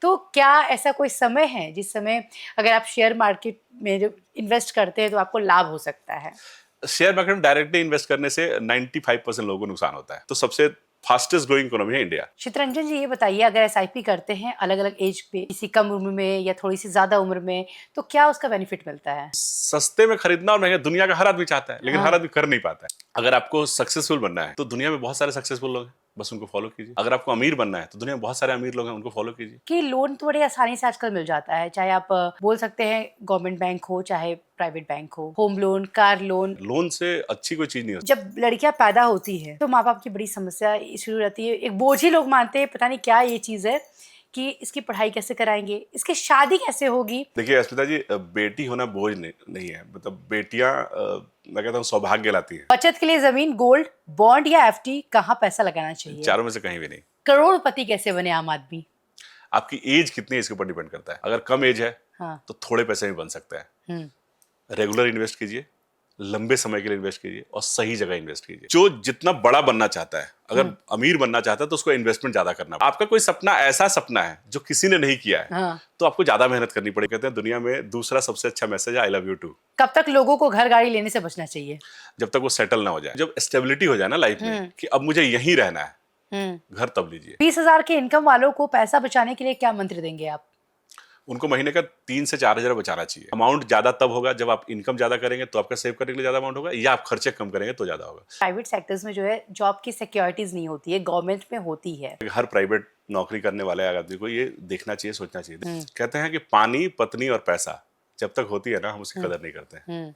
तो क्या ऐसा कोई समय है जिस समय अगर आप शेयर मार्केट में जो इन्वेस्ट करते हैं तो आपको लाभ हो सकता है? शेयर मार्केट में डायरेक्टली इन्वेस्ट करने से 95% लोगों को नुकसान होता है। तो सबसे फास्टेस्ट ग्रोइंग इकोनॉमी है इंडिया। चित्रंजन जी, ये बताइए, अगर एसआईपी करते हैं अलग अलग एज पे, किसी कम उम्र में या थोड़ी सी ज्यादा उम्र में, तो क्या उसका बेनिफिट मिलता है? सस्ते में खरीदना और महंगा दुनिया का हर आदमी चाहता है, लेकिन हाँ। हर आदमी कर नहीं पाता है। अगर आपको सक्सेसफुल बनना है तो दुनिया में बहुत सारे सक्सेसफुल लोग हैं, बस उनको फॉलो कीजिए। अगर आपको अमीर बनना है तो दुनिया में बहुत सारे अमीर लोग हैं, उनको फॉलो कीजिए। कि लोन तो बड़ी आसानी से आजकल मिल जाता है, चाहे आप बोल सकते हैं गवर्नमेंट बैंक हो चाहे प्राइवेट बैंक हो, home loan, car loan. Loan से अच्छी कोई चीज नहीं होती। जब लड़कियां पैदा होती है तो माँ बाप की बड़ी समस्या शुरू रहती है, एक बोझ ही लोग मानते हैं, पता नहीं क्या ये चीज है कि इसकी पढ़ाई कैसे कराएंगे, इसकी शादी कैसे होगी। देखिए अस्मिता जी, बेटी होना बोझ नहीं है। मतलब बेटियां मैं कहता हूँ सौभाग्य लाती हैं। बचत के लिए जमीन, गोल्ड, बॉन्ड या एफडी, कहाँ पैसा लगाना चाहिए? चारों में से कहीं भी नहीं। करोड़पति कैसे बने आम आदमी? आपकी एज कितनी है इसके ऊपर डिपेंड करता है। अगर कम एज है हाँ। तो थोड़े पैसे में बन सकता है। रेगुलर इन्वेस्ट कीजिए, लंबे समय के लिए इन्वेस्ट कीजिए और सही जगह इन्वेस्ट कीजिए। जो जितना बड़ा बनना चाहता है, अगर अमीर बनना चाहता है तो उसको इन्वेस्टमेंट ज्यादा करना। आपका कोई सपना ऐसा सपना है जो किसी ने नहीं किया है, हाँ। तो आपको ज्यादा मेहनत करनी पड़ेगी। कहते हैं दुनिया में दूसरा सबसे अच्छा मैसेज है आई लव यू टू। कब तक लोगों को घर गाड़ी लेने से बचना चाहिए? जब तक वो सेटल ना हो जाए, जब स्टेबिलिटी हो जाए ना लाइफ में कि अब मुझे यहीं रहना है, घर तब लीजिए। 20,000 के इनकम वालों को पैसा बचाने के लिए क्या मंत्र देंगे आप? उनको महीने का 3 से 4 हजार बचाना चाहिए। अमाउंट ज्यादा तब होगा जब आप इनकम ज्यादा करेंगे तो आपका सेव करने के लिए ज्यादा अमाउंट होगा, या आप खर्चे कम करेंगे तो ज्यादा होगा। प्राइवेट सेक्टर्स में जो है जॉब की सिक्योरिटीज नहीं होती है, गवर्नमेंट में होती है। हर प्राइवेट नौकरी करने वाले आदमी को ये देखना चाहिए, सोचना चाहिए। कहते हैं कि पानी, पत्नी और पैसा जब तक होती है ना, हम उसकी कदर नहीं करते हैं।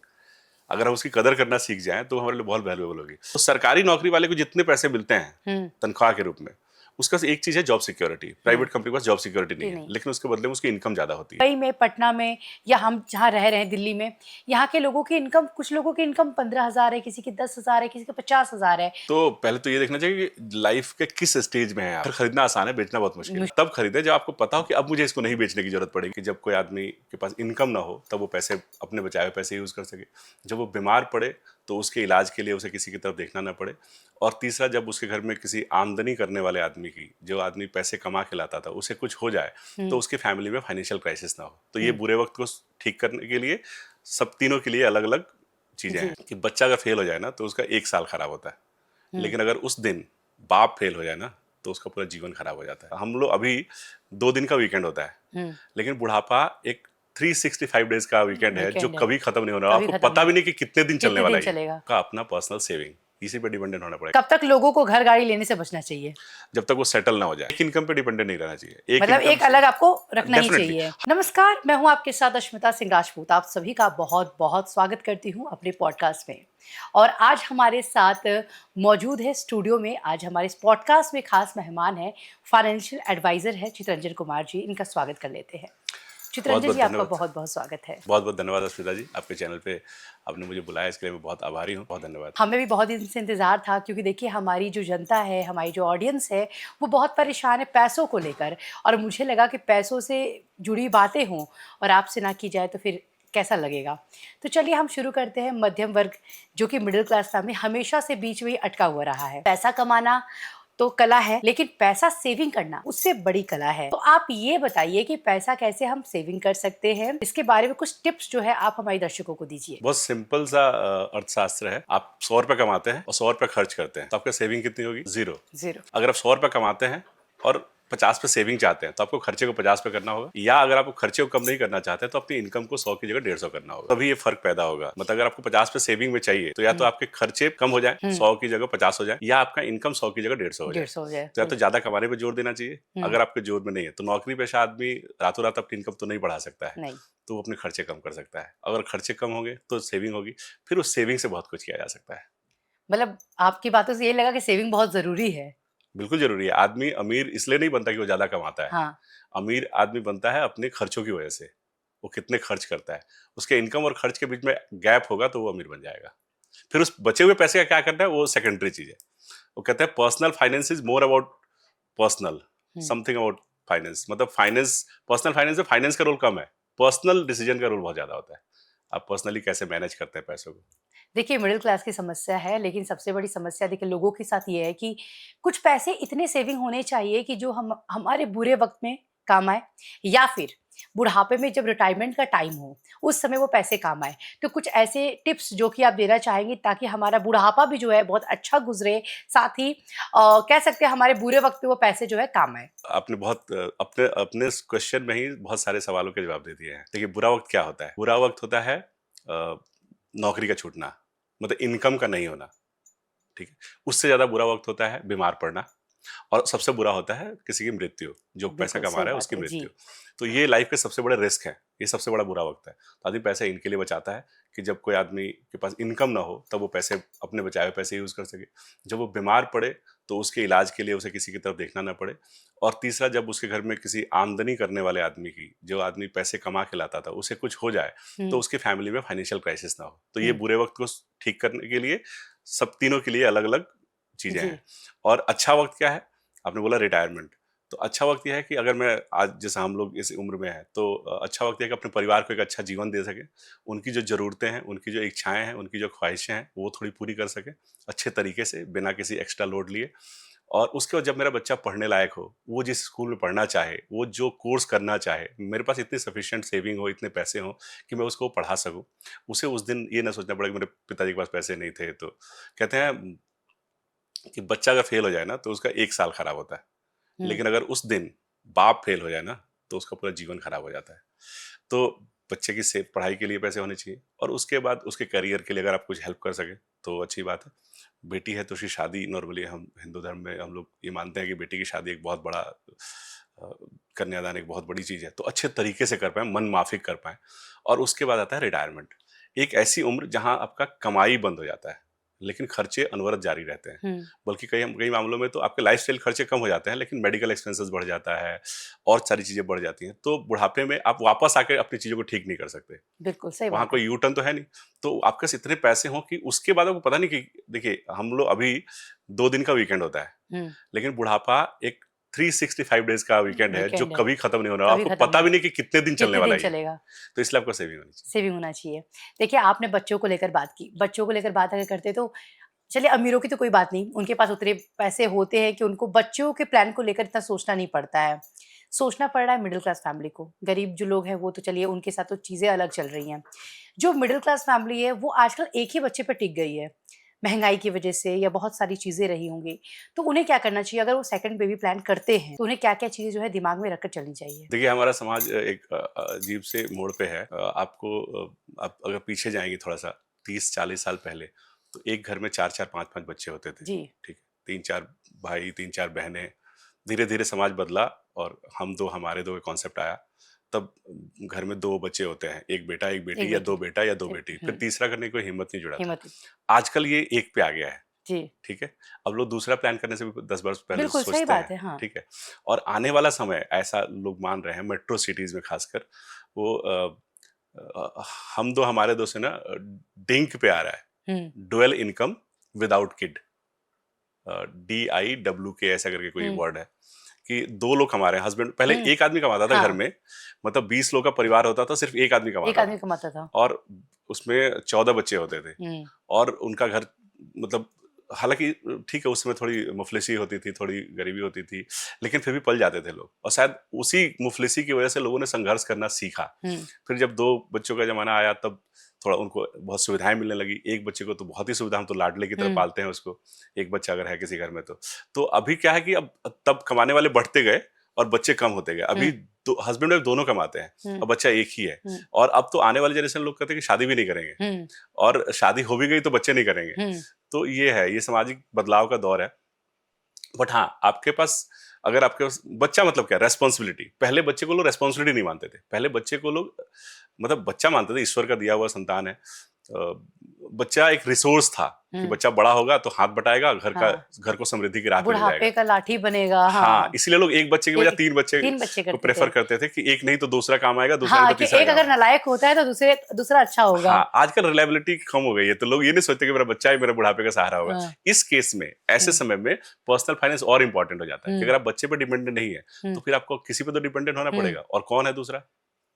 अगर हम उसकी कदर करना सीख जाएं तो हमारे लिए बहुत वैल्यूएबल होगी। तो सरकारी नौकरी वाले को जितने पैसे मिलते हैं तनख्वाह के रूप में, उसका एक चीज है जॉब सिक्योरिटी। प्राइवेट कंपनी के पास जॉब सिक्योरिटी नहीं है, लेकिन उसके बदले में उसकी इनकम ज्यादा होती है। मुंबई में, पटना में, या हम जहाँ रह रहे हैं दिल्ली में, यहाँ के लोगों की इनकम, कुछ लोगों की इनकम 15,000 है, किसी की 10,000 है, किसी की 50,000 है। तो पहले तो ये देखना चाहिए कि लाइफ के किस स्टेज में है आप। खरीदना आसान है, बेचना बहुत मुश्किल है। तब खरीदे जब आपको पता हो कि अब मुझे इसको नहीं बेचने की जरूरत पड़ेगी। जब कोई आदमी के पास इनकम ना हो तब वो पैसे, अपने बचाए हुए पैसे यूज कर सके। जब वो बीमार पड़े तो उसके इलाज के लिए उसे किसी की तरफ देखना ना पड़े। और तीसरा, जब उसके घर में किसी आमदनी करने वाले आदमी की, जो आदमी पैसे कमा के लाता था, उसे कुछ हो जाए तो उसकी फैमिली में फाइनेंशियल क्राइसिस ना हो। तो ये बुरे वक्त को ठीक करने के लिए सब तीनों के लिए अलग अलग चीजें हैं। कि बच्चा अगर फेल हो जाए ना तो उसका 1 साल खराब होता है, लेकिन अगर उस दिन बाप फेल हो जाए ना तो उसका पूरा जीवन खराब हो जाता है। हम लोग अभी 2 दिन का वीकेंड होता है, लेकिन बुढ़ापा एक 365 डेज का वीकेंड है जो कभी खत्म नहीं होना। आपको पता भी नहीं कि कितने दिन चलने वाला है। का अपना पर्सनल सेविंग, इसी पे डिपेंडेंट होना पड़ेगा। कब तक लोगों को घर गाड़ी लेने से बचना चाहिए? जब तक वो सेटल ना हो जाए। एक इनकम पे डिपेंडेंट नहीं रहना चाहिए। मतलब एक अलग आपको रखना ही चाहिए। नमस्कार, मैं हूं आपके साथ अश्मिता सिंह राजपूत। आप सभी का बहुत बहुत स्वागत करती हूं अपने पॉडकास्ट में। और आज हमारे साथ मौजूद है स्टूडियो में, आज हमारे इस पॉडकास्ट में खास मेहमान है, फाइनेंशियल एडवाइजर है चित्रंजन कुमार जी। इनका स्वागत कर लेते हैं। चित्रंजन जी, आपका बहुत बहुत स्वागत है। बहुत बहुत धन्यवाद अश्मिता जी, आपके चैनल पे आपने मुझे बुलाया, इसके लिए मैं बहुत आभारी हूँ। बहुत धन्यवाद। हमें भी बहुत दिन से इंतजार था, क्योंकि देखिए हमारी जो जनता है, हमारी जो ऑडियंस है, वो बहुत परेशान है पैसों को लेकर। और मुझे लगा कि पैसों से जुड़ी बातें हों और आपसे ना की जाए तो फिर कैसा लगेगा। तो चलिए हम शुरू करते हैं। मध्यम वर्ग जो कि मिडिल क्लास फैमिली हमेशा से बीच में ही अटका हुआ रहा है। पैसा कमाना तो कला है, लेकिन पैसा सेविंग करना उससे बड़ी कला है। तो आप ये बताइए कि पैसा कैसे हम सेविंग कर सकते हैं, इसके बारे में कुछ टिप्स जो है आप हमारे दर्शकों को दीजिए। बहुत सिंपल सा अर्थशास्त्र है। आप 100 रुपए कमाते हैं और 100 रुपए खर्च करते हैं तो आपका सेविंग कितनी होगी? जीरो। अगर आप 100 रुपए कमाते हैं और 50 पे सेविंग चाहते हैं तो आपको खर्चे को 50 पे करना होगा। या अगर आपको खर्चे को कम नहीं करना चाहते हैं तो अपनी इनकम को 100 की जगह 150 करना होगा। तभी ये फर्क पैदा होगा। मतलब अगर आपको 50 पे सेविंग में चाहिए तो या तो आपके खर्चे कम हो जाए, 100 की जगह 50 हो जाए, या आपका इनकम 100 की जगह 150 हो जाए। तो या तो ज्यादा कमाने पे जोर देना चाहिए। अगर आपके जोर में नहीं है तो नौकरी पेशा आदमी रातों रात अपनी इनकम तो नहीं बढ़ा सकता है, तो वो अपने खर्चे कम कर सकता है। अगर खर्चे कम होंगे तो सेविंग होगी, फिर उस सेविंग से बहुत कुछ किया जा सकता है। मतलब आपकी बातों से ये लगा कि सेविंग बहुत जरूरी है। बिल्कुल जरूरी है। आदमी अमीर इसलिए नहीं बनता कि वो ज्यादा कमाता है। हाँ। अमीर आदमी बनता है अपने खर्चों की वजह से। वो कितने खर्च करता है, उसके इनकम और खर्च के बीच में गैप होगा तो वो अमीर बन जाएगा। फिर उस बचे हुए पैसे का क्या करना है वो सेकेंडरी चीज है। वो कहते हैं personal finance is more about personal, something about finance. मतलब फाइनेंस, पर्सनल फाइनेंस में फाइनेंस का रोल कम है, पर्सनल डिसीजन का रोल बहुत ज्यादा होता है। आप पर्सनली कैसे मैनेज करते हैं पैसों को। देखिए मिडिल क्लास की समस्या है, लेकिन सबसे बड़ी समस्या देखिए लोगों के साथ ये है कि कुछ पैसे इतने सेविंग होने चाहिए कि जो हम हमारे बुरे वक्त में काम आए, या फिर बुढ़ापे में जब रिटायरमेंट का टाइम हो उस समय वो पैसे काम आए। तो कुछ ऐसे टिप्स जो कि आप देना चाहेंगे ताकि हमारा बुढ़ापा भी जो है बहुत अच्छा गुजरे, साथ ही कह सकते हैं हमारे बुरे वक्त पे वो पैसे जो है काम आए। आपने बहुत अपने अपने क्वेश्चन में ही बहुत सारे सवालों के जवाब दे दिए हैं। देखिए, बुरा वक्त क्या होता है? बुरा वक्त होता है नौकरी का छूटना, मतलब इनकम का नहीं होना, ठीक है। उससे ज्यादा बुरा वक्त होता है बीमार पड़ना, और सबसे बुरा होता है किसी की मृत्यु, जो पैसा बिल्कुल कमा सही रहा है बात उसकी है जी। मृत्यु। तो ये लाइफ के सबसे बड़े रिस्क है, ये सबसे बड़ा बुरा वक्त है। तो आदमी पैसा इनके लिए बचाता है कि जब कोई आदमी के पास इनकम ना हो तब वो पैसे अपने बचाए हुए पैसे यूज कर सके। जब वो बीमार पड़े तो उसके इलाज के लिए उसे किसी की तरफ देखना ना पड़े। और तीसरा, जब उसके घर में किसी आमदनी करने वाले आदमी की, जो आदमी पैसे कमा के लाता था, उसे कुछ हो जाए तो उसकी फैमिली में फाइनेंशियल क्राइसिस ना हो। तो ये बुरे वक्त को ठीक करने के लिए सब तीनों के लिए अलग अलग चीजें जी। हैं। और अच्छा वक्त क्या है? आपने बोला रिटायरमेंट। तो अच्छा वक्त यह है कि अगर मैं आज, जैसे हम लोग इस उम्र में हैं, तो अच्छा वक्त यह है कि अपने परिवार को एक अच्छा जीवन दे सके, उनकी जो ज़रूरतें हैं, उनकी जो इच्छाएं हैं, उनकी जो ख्वाहिशें हैं, वो थोड़ी पूरी कर सके अच्छे तरीके से, बिना किसी एक्स्ट्रा लोड लिए। और उसके बाद जब मेरा बच्चा पढ़ने लायक हो, वो जिस स्कूल में पढ़ना चाहे, वो जो कोर्स करना चाहे, मेरे पास इतनी सफिशिएंट सेविंग हो, इतने पैसे हों कि मैं उसको पढ़ा सकूं। उसे उस दिन ये ना सोचना पड़े कि मेरे पिताजी के पास पैसे नहीं थे। तो कहते हैं कि बच्चा अगर फेल हो जाए ना तो उसका 1 साल खराब होता है, हम्म। लेकिन अगर उस दिन बाप फेल हो जाए ना तो उसका पूरा जीवन खराब हो जाता है। तो बच्चे की सेफ पढ़ाई के लिए पैसे होने चाहिए, और उसके बाद उसके करियर के लिए अगर आप कुछ हेल्प कर सके तो अच्छी बात है। बेटी है तो उसकी शादी, नॉर्मली हम हिंदू धर्म में हम लोग ये मानते हैं कि बेटी की शादी एक बहुत बड़ा कन्यादान एक बहुत बड़ी चीज़ है। तो अच्छे तरीके से कर पाए, मन माफिक कर पाए। और उसके बाद आता है रिटायरमेंट, एक ऐसी उम्र जहां आपका कमाई बंद हो जाता है लेकिन खर्चे अनवरत जारी रहते हैं। हम्म। बल्कि कई मामलों में तो आपके लाइफस्टाइल खर्चे कम हो जाते हैं, लेकिन मेडिकल एक्सपेंसेस बढ़ जाता है और सारी चीजें बढ़ जाती हैं। तो बुढ़ापे में आप वापस आके अपनी चीजों को ठीक नहीं कर सकते। बिल्कुल सही वहां बात है। कोई यू टर्न तो है नहीं। तो आपके पास इतने पैसे हों कि उसके बाद आपको पता नहीं कि, देखिए हम लोग अभी 2 दिन का वीकेंड होता है, हम्म। लेकिन बुढ़ापा एक 365 डेज का वीकेंड है जो वीकेंड है, कभी खत्म नहीं होना, कभी आपको खत्म पता नहीं भी हो, नहीं कि कितने दिन चलने कितने वाला दिन है ये। चलेगा। तो इसलिए आपको सेविंग होनी चाहिए। सेविंग होना चाहिए। देखिए, आपने बच्चों को लेकर बात की, बच्चों को लेकर बात अगर करते तो चलिए, अमीरों की तो कोई बात नहीं, उनके पास उतने पैसे होते हैं कि उनको बच्चों के प्लान को लेकर इतना सोचना नहीं पड़ता है। सोचना पड़ रहा है मिडिल क्लास फैमिली को। गरीब जो लोग हैं वो तो चलिए उनके साथ तो चीज़ें अलग चल रही हैं। जो मिडिल क्लास फैमिली है वो आजकल एक ही बच्चे पे टिक गई है, महँगाई की वज़ह से या बहुत सारी चीज़ें रही होंगी। तो उन्हें क्या करना चाहिए अगर वो सेकंड बेबी प्लान करते हैं, तो उन्हें क्या-क्या चीज़ें जो है दिमाग में रखकर चलनी चाहिए? देखिए, हमारा समाज एक अजीब से मोड़ पे है। आपको आप अगर पीछे जाएंगे थोड़ा सा 30-40 साल पहले, तो एक घर में 4-4 5-5 बच्चे होते थे, जी। ठीक है। 3-4 भाई, 3-4 बहनें। धीरे धीरे समाज बदला और हम दो हमारे दो कॉन्सेप्ट आया। तब घर में 2 बच्चे होते हैं, एक बेटा एक एक बेटी, या बेटी, 2 बेटा या 2 एक बेटी। फिर तीसरा करने की कोई हिम्मत नहीं जुड़ा था। हिम्मत आजकल ये एक पे आ गया है, जी। ठीक है। अब लोग दूसरा प्लान करने से भी 10 वर्ष पहले बिल्कुल सही सोचते बात हैं, है, हाँ। ठीक है। और आने वाला समय ऐसा लोग मान रहे हैं, मेट्रो सिटीज में खासकर, वो हम दो हमारे दो से ना डिंक पे आ रहा है, हुँ, dual income without kid, DIWK ऐसा करके कोई हुँ, वर्ड है, कि 2 लोग कमा रहे हैं। हस्बैंड, पहले हुँ, एक आदमी कमाता था घर हाँ, में, मतलब 20 लोग का परिवार होता था, सिर्फ एक आदमी एक कमाता आदमी था, कमाता था। और उसमें 14 बच्चे होते थे। हुँ, और उनका घर, मतलब हालांकि ठीक है, उस समय थोड़ी मुफलिसी होती थी, थोड़ी गरीबी होती थी, लेकिन फिर भी पल जाते थे लोग। और शायद उसी मुफलिसी की वजह से लोगों ने संघर्ष करना सीखा। हुँ, फिर जब 2 बच्चों का जमाना आया, तब थोड़ा उनको बहुत सुविधाएं मिलने लगी। एक बच्चे को तो बहुत ही सुविधा, हम तो लाडले की तरह हुँ, पालते हैं उसको, एक बच्चा अगर है किसी घर में तो अभी क्या है कि अब तब कमाने वाले बढ़ते गए और बच्चे कम होते गए। अभी हुँ, हस्बैंड वाइफ दोनों कमाते हैं हुँ, और बच्चा एक ही है। हुँ, और अब तो आने वाली जनरेशन लोग कहते हैं कि शादी भी नहीं करेंगे, हुँ, और शादी हो भी गई तो बच्चे नहीं करेंगे। हुँ, तो ये है, ये सामाजिक बदलाव का दौर है। बट हाँ, आपके पास, अगर आपके पास बच्चा, मतलब क्या, रेस्पॉन्सिबिलिटी। पहले बच्चे को लोग रेस्पॉन्सिबिलिटी नहीं मानते थे। पहले बच्चे को लोग, मतलब बच्चा मानते थे ईश्वर का दिया हुआ संतान है। बच्चा एक रिसोर्स था कि हुँ, बच्चा बड़ा होगा तो हाथ बटाएगा, हाँ, घर को समृद्धि की राह पे ले जाएगा। बुढ़ापे का लाठी बनेगा, हाँ, हाँ। इसीलिए लोग एक बच्चे की बजाय ए 3 बच्चे 3 बच्चे को करते प्रेफर थे। करते थे कि एक नहीं तो दूसरा काम आएगा, दूसरा नहीं हाँ, तो कि तीसरा एक काम अगर आएगा। नालायक होता है तो दूसरा अच्छा होगा। हाँ, आजकल रिलायबिलिटी कम हो गई है, तो लोग ये नहीं सोचते कि मेरा बच्चा ही मेरे बुढ़ापे का सहारा होगा। हाँ, इस केस में, ऐसे हुँ, समय में पर्सनल फाइनेंस और इंपॉर्टेंट हो जाता है कि हुँ, अगर आप बच्चे पे डिपेंडेंट नहीं है, हुँ, तो फिर आपको किसी पे तो डिपेंडेंट होना हुँ, पड़ेगा। और कौन है दूसरा?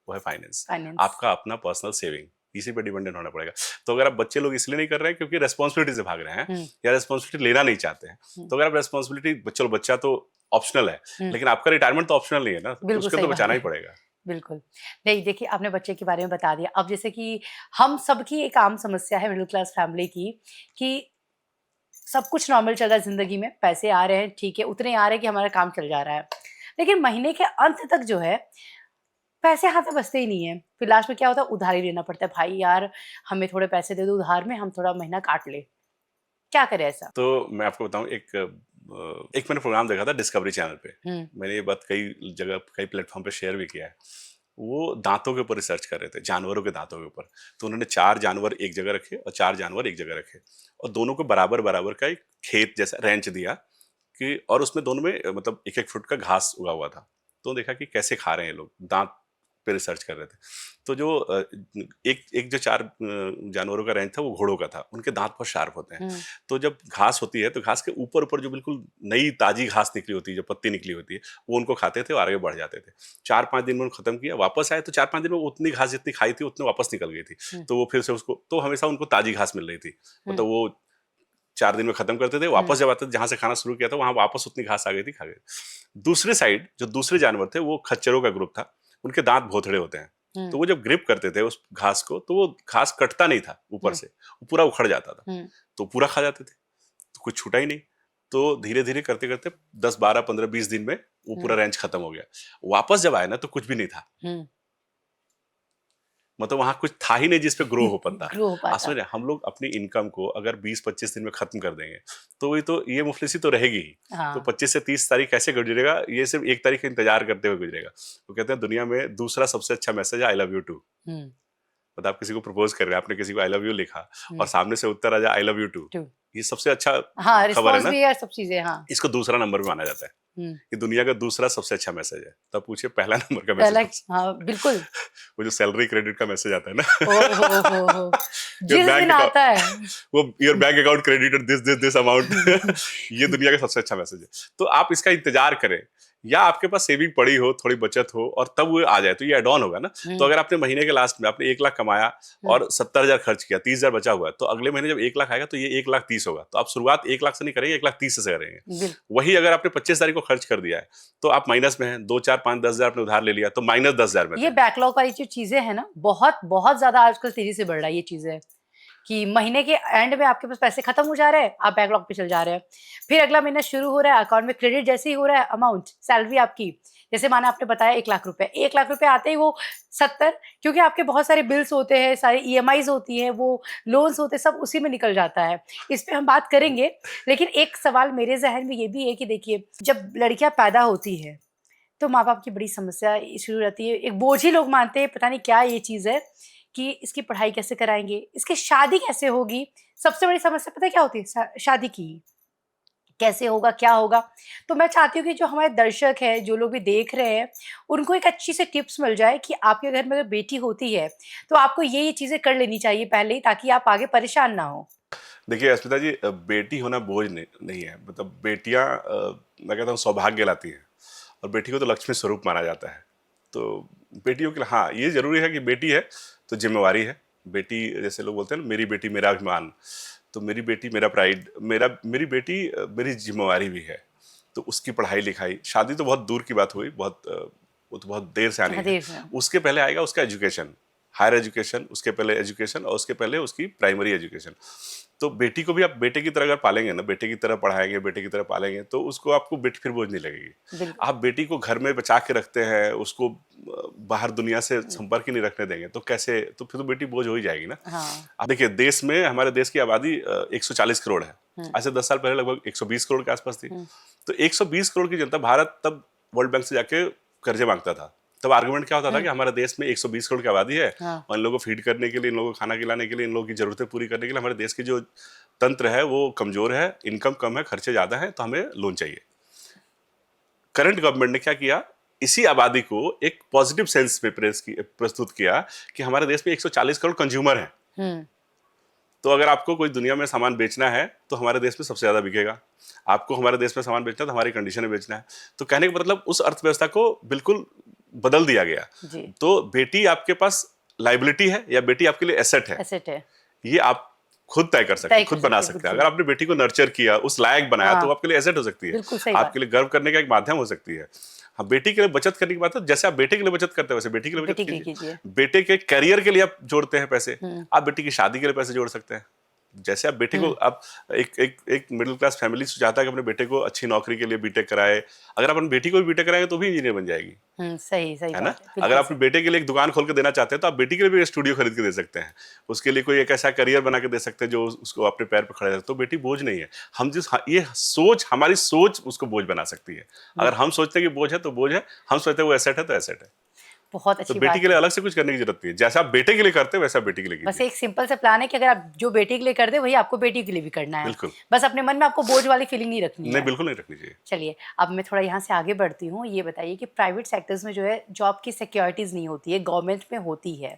वो है फाइनेंस, फाइनेंस। आपका अपना पर्सनल सेविंग। इसी पे डिपेंडेंट होना पड़ेगा। तो अगर आप बच्चे लोग इसलिए नहीं कर रहे हैं क्योंकि रेस्पॉन्सिबिलिटी से भाग रहे हैं या रेस्पॉन्सिबिलिटी लेना नहीं चाहते हैं, तो अगर आप रेस्पॉन्सिबिलिटी, चलो बच्चा तो ऑप्शनल है, लेकिन आपका रिटायरमेंट तो ऑप्शनल नहीं है ना, तो बिल्कुल उसके सही तो बात बचाना है। ही पड़ेगा। बिल्कुल। नहीं देखिए, आपने बच्चे के बारे में बता दिया। अब जैसे कि हम सबकी एक आम समस्या है मिडिल क्लास फैमिली की, कि सब कुछ नॉर्मल चल रहा है ज़िंदगी में, पैसे आ रहे हैं, ठीक है, उतने आ रहे हैं कि हमारा काम चल जा रहा है। लेकिन महीने के अंत तक जो है, पैसे हाथ में बचते ही नहीं हैं। फिर लास्ट में क्या होता है, उधारी लेना पड़ता है, भाई यार हमें थोड़े पैसे दे दो उधार में, हम थोड़ा महीना काट लें। क्या करें ऐसा? तो मैं आपको बताऊं, एक मैंने प्रोग्राम देखा था डिस्कवरी चैनल पे। हुँ, मैंने ये बात कई जगह, कई प्लेटफॉर्म पे शेयर भी किया है। वो दांतों के ऊपर रिसर्च कर रहे थे, जानवरों के दांतों के ऊपर। तो उन्होंने 4 जानवर एक जगह रखे और 4 जानवर एक जगह रखे, और दोनों को बराबर बराबर का एक खेत जैसा रेंच दिया कि, और उसमें दोनों में मतलब 1-1 फुट का घास उगा हुआ था। तो देखा कि कैसे खा रहे हैं लोग, दांत पे रिसर्च कर रहे थे। तो जो एक एक जो 4 जानवरों का रेंज था वो घोड़ों का था। उनके दांत बहुत शार्प होते हैं। हुँ, तो जब घास होती है तो घास के ऊपर ऊपर जो बिल्कुल नई ताजी घास निकली होती है, जो पत्ती निकली होती है, वो उनको खाते थे और आगे बढ़ जाते थे। 4-5 दिन में उन्होंने खत्म किया, वापस आए तो 4-5 दिन में उतनी घास जितनी खाई थी उतनी वापस निकल गई थी। हुँ, तो वो फिर से उसको, तो हमेशा उनको ताजी घास मिल रही थी। हुँ, मतलब वो 4 दिन में खत्म करते थे, हुँ, वापस जब आते थे जहाँ से खाना शुरू किया था वहाँ वापस उतनी घास आ गई थी, खा गए। दूसरे साइड जो दूसरे जानवर थे वो खच्चरों का ग्रुप था। उनके दांत भोथड़े होते हैं। हुँ, तो वो जब ग्रिप करते थे उस घास को, तो वो घास कटता नहीं था ऊपर हुँ, से, वो पूरा उखड़ जाता था। हुँ, तो पूरा खा जाते थे, तो कुछ छूटा ही नहीं। तो धीरे-धीरे करते-करते 10, 12, 15, 20 दिन में वो हुँ, पूरा रेंज खत्म हो गया। वापस जब आए ना तो कुछ भी नहीं था। हुँ। मतलब वहाँ कुछ था ही नहीं जिस पे ग्रो हो पाता। ग्रो हो आप पाता। समझ रहे हैं? हम लोग अपनी इनकम को अगर 20-25 दिन में खत्म कर देंगे, तो वही तो, ये मुफलिसी तो रहेगी ही। तो हाँ। 25 से 30 तारीख कैसे गुजरेगा, ये सिर्फ 1 तारीख का इंतजार करते हुए गुजरेगा। वो कहते हैं दुनिया में दूसरा सबसे अच्छा मैसेज है आई लव यू टू। हुँ, मतलब आप किसी को प्रपोज कर रहे हैं, आपने किसी को आई लव यू लिखा और हुँ, सामने से उत्तर आ जाए I love you too, true. ये सबसे अच्छा हाँ, खबर है रिस्पॉन्स ना? भी है और सब चीज़ें, हाँ। इसको दूसरा नंबर भी माना जाता है। हुँ, ये दुनिया का दूसरा सबसे अच्छा मैसेज है। तब पूछिए पहला नंबर का मैसेज पहला, कौन सा? हाँ, बिल्कुल। वो जो सैलरी क्रेडिट का मैसेज आता है ना। ओह हो! योर जिस बैंक दिन अकाउंट, आता है। वो your bank account credited this this this amount. ये दुनिया का सबसे अच्छा मैसेज है। तो आप इसका इंतजार करें, या आपके पास सेविंग पड़ी हो, थोड़ी बचत हो और तब वो आ जाए तो ये एड ऑन होगा ना। तो हुँ, अगर आपने महीने के लास्ट में आपने 1 लाख कमाया हुँ, और 70,000 खर्च किया, 30,000 बचा हुआ है, तो अगले महीने जब 1 लाख आएगा तो ये 1,30,000 होगा। तो आप शुरुआत 1 लाख से नहीं करेंगे, 1,30,000 से करेंगे। बिल वही अगर आपने 25 तारीख को खर्च कर दिया है, तो आप माइनस में हैं। 2, 4, 5, 10,000 आपने उधार ले लिया, तो माइनस 10,000 में ये थे। बैकलॉग वाली जो चीज़ें हैं ना, बहुत बहुत ज़्यादा आजकल तेज़ी से बढ़ रहा है ये चीज़ें, कि महीने के एंड में आपके पास पैसे खत्म हो जा रहे हैं, आप बैकलॉग पे चले जा रहे हैं। फिर अगला महीना शुरू हो रहा है, अकाउंट में क्रेडिट जैसे ही हो रहा है अमाउंट, सैलरी आपकी, जैसे माना आपने बताया 1 लाख रुपए, 1 लाख रुपए आते ही वो 70, क्योंकि आपके बहुत सारे बिल्स होते हैं, सारी ईएमआईज़ होती हैं, वो लोन्स होते हैं, सब उसी में निकल जाता है। इस पे हम बात करेंगे, लेकिन एक सवाल मेरे ज़हन में ये भी है कि देखिए, जब लड़कियाँ पैदा होती हैं, तो माँ-बाप की बड़ी समस्या शुरू रहती है। एक बोझ ही लोग मानते हैं, पता नहीं क्या ये चीज़ है कि इसकी पढ़ाई कैसे कराएँगे, इसकी शादी कैसे होगी? सबसे बड़ी समस्या पता है क्या होती है? शादी की, कैसे होगा, क्या होगा? तो मैं चाहती हूँ कि जो हमारे दर्शक हैं, जो लोग भी देख रहे हैं, उनको एक अच्छी सी टिप्स मिल जाए कि आपके घर में अगर बेटी होती है, तो आपको ये चीज़ें कर लेनी चाहिए पहले ही, ताकि आप आगे परेशान ना हों। देखिए अस्मिता जी, बेटी होना बोझ नहीं है। मतलब बेटियां, मैं कहता हूँ सौभाग्य लाती हैं, और बेटी को तो लक्ष्मी स्वरूप माना जाता है। तो बेटियों के लिए हाँ ये जरूरी है कि बेटी है तो जिम्मेवारी है। बेटी, जैसे लोग बोलते हैं ना, मेरी बेटी मेरा अभिमान, तो मेरी बेटी मेरा प्राइड, मेरी बेटी मेरी जिम्मेवारी भी है। तो उसकी पढ़ाई लिखाई, शादी तो बहुत दूर की बात हुई, वो तो बहुत देर से आनी हाँ, है। देर से। उसके पहले आएगा उसका एजुकेशन, हायर एजुकेशन, उसके पहले एजुकेशन, और उसके पहले उसकी प्राइमरी एजुकेशन। तो बेटी को भी आप बेटे की तरह अगर पालेंगे ना, बेटे की तरह पढ़ाएंगे, बेटे की तरह पालेंगे, तो उसको आपको बेटी फिर बोझ नहीं लगेगी। बिल्कुल। आप बेटी को घर में बचा के रखते हैं, उसको बाहर दुनिया से संपर्क ही नहीं रखने देंगे, तो कैसे, तो फिर तो बेटी बोझ हो ही जाएगी ना। हाँ। अब देखिए, देश में, हमारे देश की आबादी 140 करोड़ है। हुँ, आज से 10 साल पहले लगभग 120 करोड़ के आसपास थी। हुँ, तो 120 करोड़ की जनता, भारत तब वर्ल्ड बैंक से जाके कर्जे मांगता था। तब आर्गुमेंट क्या होता था हुँ, कि हमारे देश में 120 करोड़ की आबादी है, हाँ। और इन लोगों को फीड करने के लिए, इन लोगों को खाना खिलाने के लिए, इन लोगों की जरूरतें पूरी करने के लिए हमारे देश की जो तंत्र है वो कमजोर है, इनकम कम है, खर्चे ज्यादा हैं, तो हमें लोन चाहिए। करंट गवर्नमेंट ने क्या किया, इसी आबादी को एक पॉजिटिव सेंस में प्रस्तुत किया कि हमारे देश में 140 करोड़ कंज्यूमर हैं। हुँ, तो अगर आपको कोई दुनिया में सामान बेचना है तो हमारे देश में सबसे ज्यादा बिकेगा। आपको हमारे देश में सामान बेचना है तो हमारी कंडीशन में बेचना है। तो कहने का मतलब उस अर्थव्यवस्था को बिल्कुल बदल दिया गया। जी। तो बेटी आपके पास लाइबिलिटी है या बेटी आपके लिए एसेट है, एसेट है, ये आप खुद तय कर सकते हैं, खुद बना सकते हैं। अगर आपने बेटी को नर्चर किया, उस लायक बनाया, तो आपके लिए एसेट हो सकती है, बिल्कुल सही आपके लिए गर्व करने का एक माध्यम हो सकती है। हाँ, बेटी के लिए बचत करने की बात है, जैसे आप बेटे के लिए बचत करते हैं वैसे बेटी के लिए बचत कीजिए। बेटे के करियर के लिए आप जोड़ते हैं पैसे, आप बेटी की शादी के लिए पैसे जोड़ सकते हैं। जैसे आप बेटे को, आप एक मिडिल क्लास फैमिली चाहता है कि अपने बेटे को अच्छी नौकरी के लिए बीटेक कराए, अगर आप अपनी बेटी को भी बीटेक कराएंगे तो भी इंजीनियर बन जाएगी। सही सही है ना। अगर आप अपने बेटे के लिए एक दुकान खोल के देना चाहते हैं तो आप बेटी के लिए भी एक स्टूडियो खरीद के दे सकते हैं, उसके लिए कोई एक ऐसा करियर बना के दे सकते हैं जो उसको अपने पैर पर खड़े रखे। तो बेटी बोझ नहीं है। हम जिस ये सोच, हमारी सोच उसको बोझ बना सकती है। अगर हम सोचते हैं कि बोझ है तो बोझ है, हम सोचते हैं वो एसेट है तो एसेट है। बहुत अच्छी तो बेटी के लिए अलग से कुछ करने की जरूरत नहीं है, जैसा आप बेटे के लिए करते हैं वैसा बेटी के लिए कीजिए। बस एक सिंपल सा प्लान है कि अगर आप जो बेटी के लिए कर दे वही आपको बेटी के लिए भी करना है। बिल्कुल। बस अपने मन में आपको बोझ वाली फीलिंग नहीं रखनी है। नहीं, बिल्कुल नहीं रखनी चाहिए। चलिए, अब मैं थोड़ा यहाँ से आगे बढ़ती हूँ। ये बताइए कि प्राइवेट सेक्टर्स में जो है जॉब की सिक्योरिटीज़ नहीं होती है, गवर्नमेंट में होती है।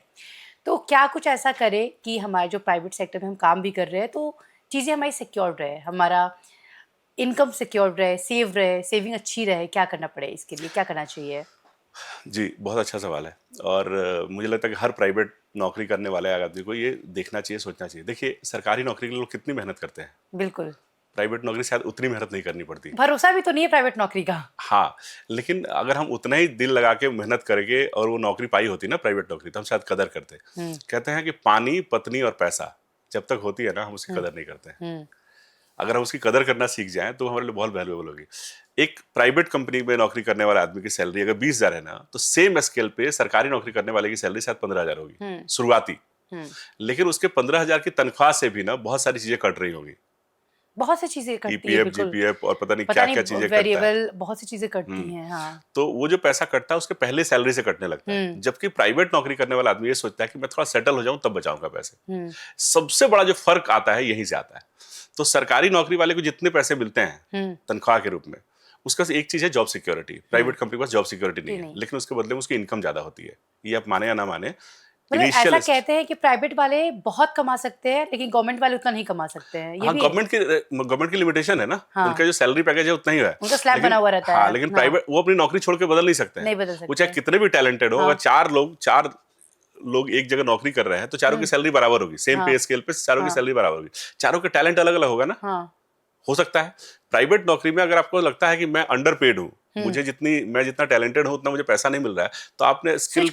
तो क्या कुछ ऐसा करे कि हमारे जो प्राइवेट सेक्टर में हम काम भी कर रहे हैं तो चीज़ें हमारी सिक्योर रहे, हमारा इनकम सिक्योर रहे, सेव रहे, सेविंग अच्छी रहे? क्या करना पड़े इसके लिए, क्या करना चाहिए? जी, बहुत अच्छा सवाल है। और मुझे लगता है कि हर प्राइवेट नौकरी करने वाले आदमी को ये देखना चाहिए, सोचना चाहिए। देखिए, सरकारी नौकरी के लिए लोग कितनी मेहनत करते हैं। बिल्कुल। प्राइवेट नौकरी शायद उतनी मेहनत नहीं करनी पड़ती। भरोसा भी तो नहीं है प्राइवेट नौकरी का। हाँ, लेकिन अगर हम उतना ही दिल लगा के मेहनत करेंगे और वो नौकरी पाई होती ना प्राइवेट नौकरी, तो हम शायद कदर करते। कहते हैं कि पानी, पत्नी और पैसा जब तक होती है ना, हम उसकी कदर नहीं करते हैं। अगर हम उसकी कदर करना सीख जाएं तो हमारे लिए बहुत वैल्यूएबल होगी। एक प्राइवेट कंपनी में नौकरी करने वाले आदमी की सैलरी अगर 20,000 है ना, तो सेम स्केल पे सरकारी नौकरी करने वाले की सैलरी शायद 15,000 होगी शुरुआती। लेकिन उसके 15,000 की तनख्वाह से भी ना बहुत सारी चीजें कट रही होंगी। बहुत सी चीजें कटती है, ईपीएफ, बिल्कुल। जीपीएफ और पता नहीं क्या क्या चीजें कटता है। वेरिएबल बहुत सी चीजें कटती हैं। हाँ। तो वो जो पैसा कटता है उसके पहले सैलरी से कटने लगता है। जबकि प्राइवेट नौकरी करने वाला आदमी ये सोचता है कि मैं थोड़ा सेटल हो जाऊं तब बचाऊंगा पैसे। सबसे बड़ा जो फर्क आता है यहीं से आता है। तो सरकारी नौकरी वाले को जितने पैसे मिलते हैं तनख्वाह के रूप में, उसका एक चीज है जॉब सिक्योरिटी। प्राइवेट कंपनी के पास जॉब सिक्योरिटी नहीं है, लेकिन उसके बदले में उसकी इनकम ज्यादा होती है। ये आप माने या ना माने, मतलब ऐसा कहते हैं कि प्राइवेट वाले बहुत कमा सकते हैं लेकिन गवर्नमेंट वाले उतना नहीं कमा सकते हैं। ये हाँ, भी गवर्नमेंट की लिमिटेशन है ना। हाँ। उनका जो सैलरी पैकेज है उतना ही है, उनका स्लैब बना हुआ रहता हाँ, है। लेकिन प्राइवेट वो अपनी नौकरी छोड़ के बदल नहीं सकते हैं। नहीं बदल सकते। वो चाहे कितने भी टैलेंटेड हो, अगर चार लोग एक जगह नौकरी कर रहे हैं तो चारों की सैलरी बराबर होगी। सेम पे स्केल पे चारों की सैलरी बराबर होगी। चारों का टैलेंट अलग अलग होगा ना। हो सकता है प्राइवेट नौकरी में अगर आपको लगता है कि मैं अंडर पेड हूँ, मैं जितना टैलेंटेड हूँ उतना मुझे पैसा नहीं मिल रहा है, तो आपने स्किल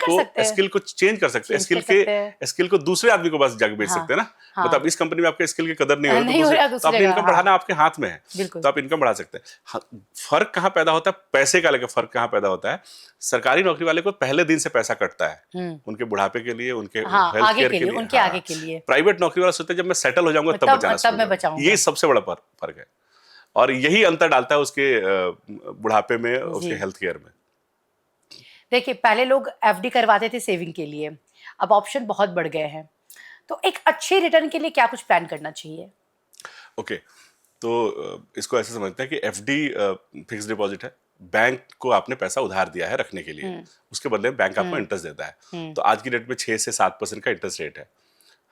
को चेंज कर सकते हैं। स्किल को दूसरे आदमी को पास जाके बेच सकते हैं ना। मतलब इस कंपनी में आपके स्किल की कदर नहीं हो रही तो अपनी इनकम बढ़ाना आपके हाथ में है, तो आप इनकम बढ़ा सकते हैं। फर्क कहाँ पैदा होता है? पैसे का लेकर फर्क कहाँ पैदा होता है? सरकारी नौकरी वाले को पहले दिन से पैसा कटता है उनके बुढ़ापे के लिए, उनके हेल्थ केयर के लिए, उनके आगे के लिए। प्राइवेट नौकरी वाला सोचता है जब मैं सेटल हो जाऊंगा तब बचाना। यही सबसे बड़ा फर्क है और यही अंतर डालता है उसके बुढ़ापे में, उसके हेल्थ केयर में। देखिए, पहले लोग एफडी करवाते थे सेविंग के लिए, अब ऑप्शन बहुत बढ़ गए हैं। तो एक अच्छे रिटर्न के लिए क्या कुछ प्लान करना चाहिए? ओके, तो इसको ऐसे समझते हैं कि एफडी फिक्स डिपॉजिट है। बैंक को आपने पैसा उधार दिया है रखने के लिए, उसके बदले बैंक आपको इंटरेस्ट देता है। तो आज की डेट में 6 से 7% का इंटरेस्ट रेट है।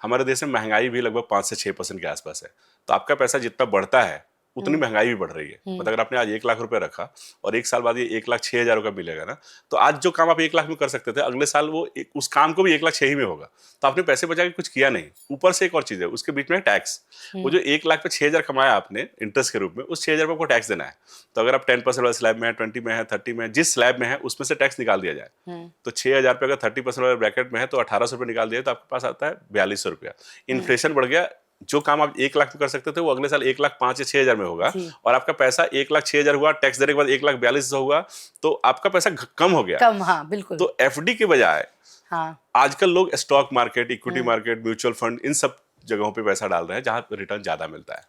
हमारे देश में महंगाई भी लगभग 5 से 6% के आसपास है। तो आपका पैसा जितना बढ़ता है उतनी महंगाई भी बढ़ रही है। मतलब अगर आपने आज 1 लाख रुपए रखा और 1 साल बाद ये 1,06,000 का मिलेगा ना, तो आज जो काम आप 1 लाख में कर सकते थे, अगले साल वो उस काम को भी 1,06,000 में होगा। तो आपने पैसे बचा के कुछ किया नहीं। ऊपर से एक और चीज है, उसके बीच में टैक्स। वो जो 1 लाख पे 6,000 कमाया आपने इंटरेस्ट के रूप में, उस 6,000 पे आपको टैक्स देना है। तो अगर आप 10% वाले स्लैब में है, 20 में है, 30 में है, जिस स्लैब में है उसमें से टैक्स निकाल दिया जाए। तो 6,000 पे अगर 30% वाले ब्रैकेट में है तो 1,800 रुपये निकाल दिया तो आपके पास आता है 4,200 रुपया। इन्फ्लेशन बढ़ गया, जो काम आप 1 लाख में कर सकते थे वो अगले साल 1,05,000 या 6,000 में होगा, और आपका पैसा 1,06,000 हुआ, टैक्स देने के बाद 1,42,000 हुआ, तो आपका पैसा कम हो गया। हाँ, बिल्कुल। तो एफडी के बजाय आजकल लोग stock market, equity market, mutual fund, इन सब जगहों पे पैसा डाल रहे हैं जहां रिटर्न ज्यादा मिलता है।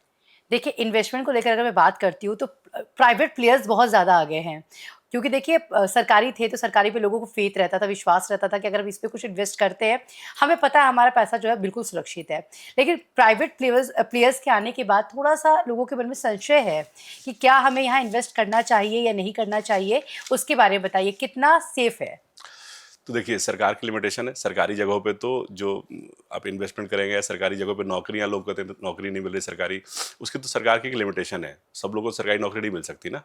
देखिए, इन्वेस्टमेंट को लेकर अगर मैं बात करती हूँ तो प्राइवेट प्लेयर्स बहुत ज़्यादा आगे हैं, क्योंकि देखिए सरकारी थे तो सरकारी पे लोगों को फेथ रहता था, विश्वास रहता था कि अगर हम इस पे कुछ इन्वेस्ट करते हैं हमें पता है हमारा पैसा जो है बिल्कुल सुरक्षित है। लेकिन प्राइवेट प्लेयर्स के आने के बाद थोड़ा सा लोगों के मन में संशय है कि क्या हमें यहाँ इन्वेस्ट करना चाहिए या नहीं करना चाहिए। उसके बारे में बताइए, कितना सेफ है? तो देखिए, सरकार की लिमिटेशन है। सरकारी जगहों पे तो जो आप इन्वेस्टमेंट करेंगे या सरकारी जगहों पे नौकरियां, लोग कहते हैं नौकरी नहीं मिल रही सरकारी, उसकी तो सरकार की लिमिटेशन है। सब लोगों को सरकारी नौकरी नहीं मिल सकती ना।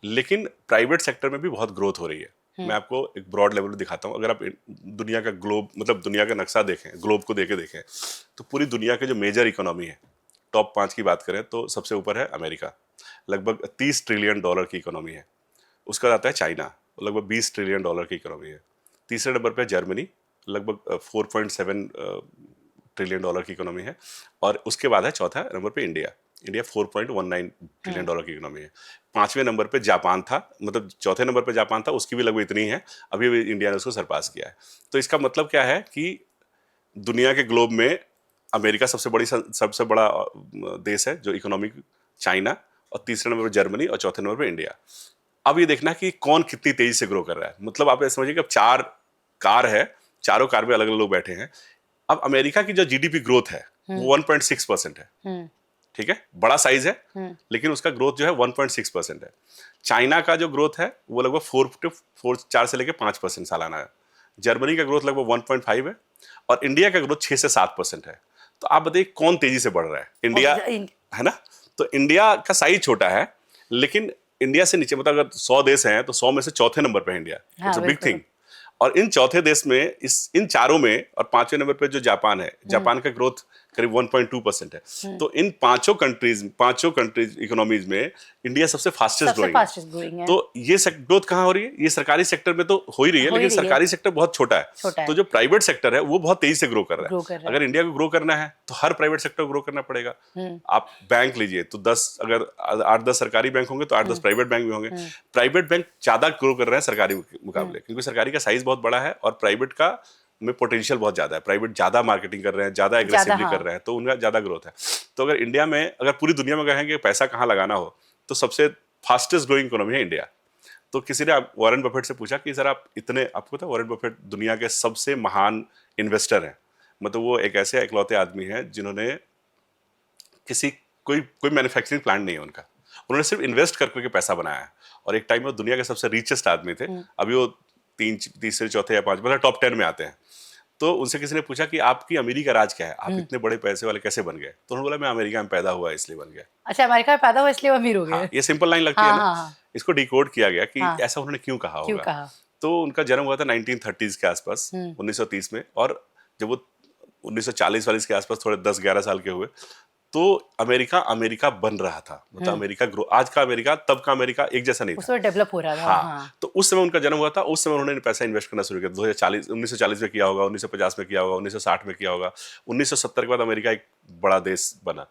लेकिन प्राइवेट सेक्टर में भी बहुत ग्रोथ हो रही है। मैं आपको एक ब्रॉड लेवल पे दिखाता हूँ। अगर आप दुनिया का ग्लोब मतलब दुनिया का नक्शा देखें, ग्लोब को देखें तो पूरी दुनिया के जो मेजर इकोनॉमी है, टॉप 5 की बात करें तो सबसे ऊपर है अमेरिका, लगभग $30 ट्रिलियन की इकोनॉमी है। उसका आता है चाइना, लगभग $20 ट्रिलियन की इकोनॉमी है। तीसरे नंबर पे जर्मनी, लगभग 4.7 ट्रिलियन की इकोनॉमी है। और उसके बाद है चौथा नंबर पे इंडिया 4.19 ट्रिलियन की इकोनॉमी है। पांचवें नंबर पे जापान था, मतलब चौथे नंबर पे जापान था, उसकी भी लगभग इतनी है, अभी भी इंडिया ने उसको सरपास किया है। तो इसका मतलब क्या है कि दुनिया के ग्लोब में अमेरिका सबसे बड़ा देश है जो इकोनॉमिक, चाइना, और तीसरे नंबर पर जर्मनी और चौथे नंबर पर इंडिया। अब ये देखना कि कौन कितनी तेजी से ग्रो कर रहा है। मतलब आप ऐसे समझिए कि अब 4 कार है, चारों कार में अलग अलग लोग बैठे हैं। अब अमेरिका की जो जीडीपी ग्रोथ है वो 1.6% है, ठीक है, बड़ा साइज है, लेकिन उसका ग्रोथ जो है 1.6% है। चाइना का जो ग्रोथ है वो लगभग 4 से लेकर 5% सालाना है। जर्मनी का ग्रोथ लगभग 1.5 है और इंडिया का ग्रोथ 6 से 7% है। तो आप बताइए कौन तेजी से बढ़ रहा है? इंडिया है ना। तो इंडिया का साइज छोटा है, लेकिन इंडिया से नीचे, मतलब अगर 100 देश हैं तो 100 में से चौथे नंबर पे है India. It's a big thing. और इन चौथे देश में इन चारों में और पांचवें नंबर पे जो जापान है, जापान का ग्रोथ करीब 1.2% है। तो इन पांचों कंट्रीज इकोनॉमीज में इंडिया सबसे फास्टेस्ट ग्रोइंग है। तो ये ग्रोथ कहाँ हो रही है? ये सरकारी सेक्टर में तो हो ही रही है, लेकिन सरकारी सेक्टर बहुत छोटा है। तो जो प्राइवेट सेक्टर है वो बहुत तेजी से ग्रो कर रहा है। अगर इंडिया को ग्रो करना है तो हर प्राइवेट सेक्टर को ग्रो करना पड़ेगा। आप बैंक लीजिए तो 10, अगर 8-10 सरकारी बैंक होंगे तो 8-10 प्राइवेट बैंक भी होंगे। प्राइवेट बैंक ज्यादा ग्रो कर रहे हैं सरकारी मुकाबले, क्योंकि सरकारी का साइज बहुत बड़ा है और प्राइवेट का में पोटेंशियल बहुत ज्यादा है। प्राइवेट ज्यादा मार्केटिंग कर रहे हैं, ज्यादा एग्रेसिवली कर रहे हैं, तो उनका ज्यादा ग्रोथ है। तो अगर इंडिया में, अगर पूरी दुनिया में कहेंगे पैसा कहाँ लगाना हो, तो सबसे फास्टेस्ट ग्रोइंग इकोनॉमी है इंडिया। तो किसी ने वॉरेन बफेट से पूछा कि सर आपको पता है वॉरेन बफेट दुनिया के सबसे महान इन्वेस्टर हैं। मतलब वो एक ऐसे इकलौते आदमी हैं जिन्होंने कोई मैन्युफैक्चरिंग प्लांट नहीं है उनका, उन्होंने सिर्फ इन्वेस्ट करके पैसा बनाया है। और एक टाइम में दुनिया के सबसे रिचेस्ट आदमी थे। अभी वो तीसरे चौथे या 5 मतलब टॉप 10 में आते हैं। तो उनसे किसी ने पूछा कि आपकी अमीरी का राज क्या है, आप इतने बड़े पैसे वाले कैसे बन गए? तो उन्होंने बोला मैं अमेरिका में पैदा हुआ इसलिए बन गया। अच्छा, अमेरिका में पैदा हुआ इसलिए अमीर हो गए। हाँ, ये सिंपल लाइन लगती है ना। इसको डिकोड किया गया कि ऐसा उन्होंने क्यों कहा होगा। तो उनका जन्म हुआ था 1930s के आसपास, 1930 में। और जब वो 1940 के आसपास थोड़े 10-11 साल के हुए तो अमेरिका बन रहा था। मतलब अमेरिका ग्रो, आज का अमेरिका तब का अमेरिका एक जैसा नहीं था, उसमें डेवलप हो रहा था। हाँ। तो उस समय उनका जन्म हुआ था, उस समय उन्होंने पैसा इन्वेस्ट करना शुरू किया। 1940 में किया होगा, 1950 में किया होगा, 1960 में किया होगा, 1970 के बाद अमेरिका एक बड़ा देश बना।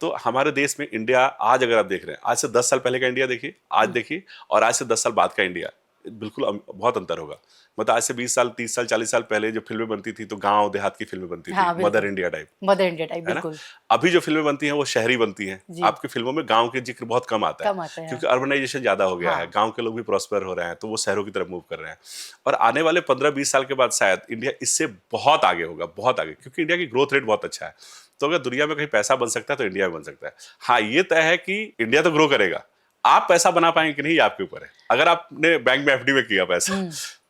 तो हमारे देश में इंडिया आज अगर आप देख रहे हैं, आज से 10 साल पहले का इंडिया देखिए, आज देखिए, और आज से 10 साल बाद का इंडिया, बिल्कुल बहुत अंतर होगा। मतलब आज से 20 साल, 30 साल, 40 साल पहले जो फिल्में बनती थी तो गांव देहात की फिल्में बनती थी, मदर इंडिया टाइप बिल्कुल। अभी जो फिल्में बनती हैं वो शहरी बनती हैं। आपकी फिल्मों में गांव के जिक्र बहुत कम आता है, क्योंकि अर्बनाइजेशन ज्यादा हो गया है, गांव के लोग भी प्रॉस्पर हो रहे हैं, तो वो शहरों की तरफ मूव कर रहे हैं। और आने वाले 15-20 साल के बाद शायद इंडिया इससे बहुत आगे होगा, बहुत आगे, क्योंकि इंडिया की ग्रोथ रेट बहुत अच्छा है। तो अगर दुनिया में कहीं पैसा बन सकता है तो इंडिया में बन सकता है। हाँ, ये तय है कि इंडिया तो ग्रो करेगा, आप पैसा बना पाएंगे कि नहीं आपके ऊपर है। अगर आपने बैंक में एफडी में किया पैसा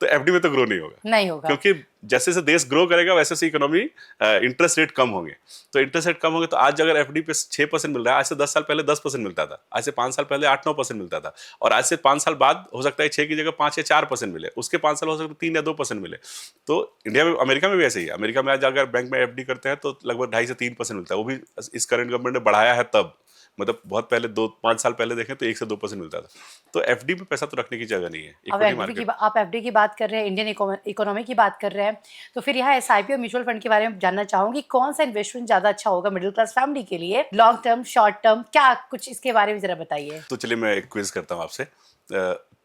तो एफडी में तो ग्रो नहीं होगा, क्योंकि जैसे जैसे देश ग्रो करेगा वैसे वैसे इकोनॉमी, इंटरेस्ट रेट कम होंगे। तो इंटरेस्ट रेट कम होंगे तो आज अगर एफडी पे 6% मिल रहा है, आज से 10 साल पहले 10% मिलता था, आज से 5 साल पहले 8-9% मिलता था, और आज से 5 साल बाद हो सकता है 6 की जगह 5 या 4% मिले, उसके 5 साल हो सकता है 3 या 2% मिले। तो इंडिया में, अमेरिका में भी ऐसे ही है। अमेरिका में आज अगर बैंक में एफडी करते हैं तो लगभग 2.5 से 3% मिलता है, वो भी इस करंट गवर्नमेंट ने बढ़ाया है तब। मतलब बहुत पहले 2-5 साल पहले देखें तो 1 से 2% मिलता था। तो एफडी में पैसा तो रखने की जगह नहीं है। आप एफडी की बात कर रहे हैं, इंडियन इकोनॉमी की बात कर रहे हैं, तो फिर यहाँ एसआईपी और म्यूचुअल फंड के बारे में जानना चाहूंगी। कौन सा इन्वेस्टमेंट ज्यादा अच्छा होगा मिडिल क्लास फैमिली के लिए, लॉन्ग टर्म, शॉर्ट टर्म, क्या कुछ इसके बारे में जरा बताइए। तो चलिए मैं एक क्विज करता हूँ आपसे।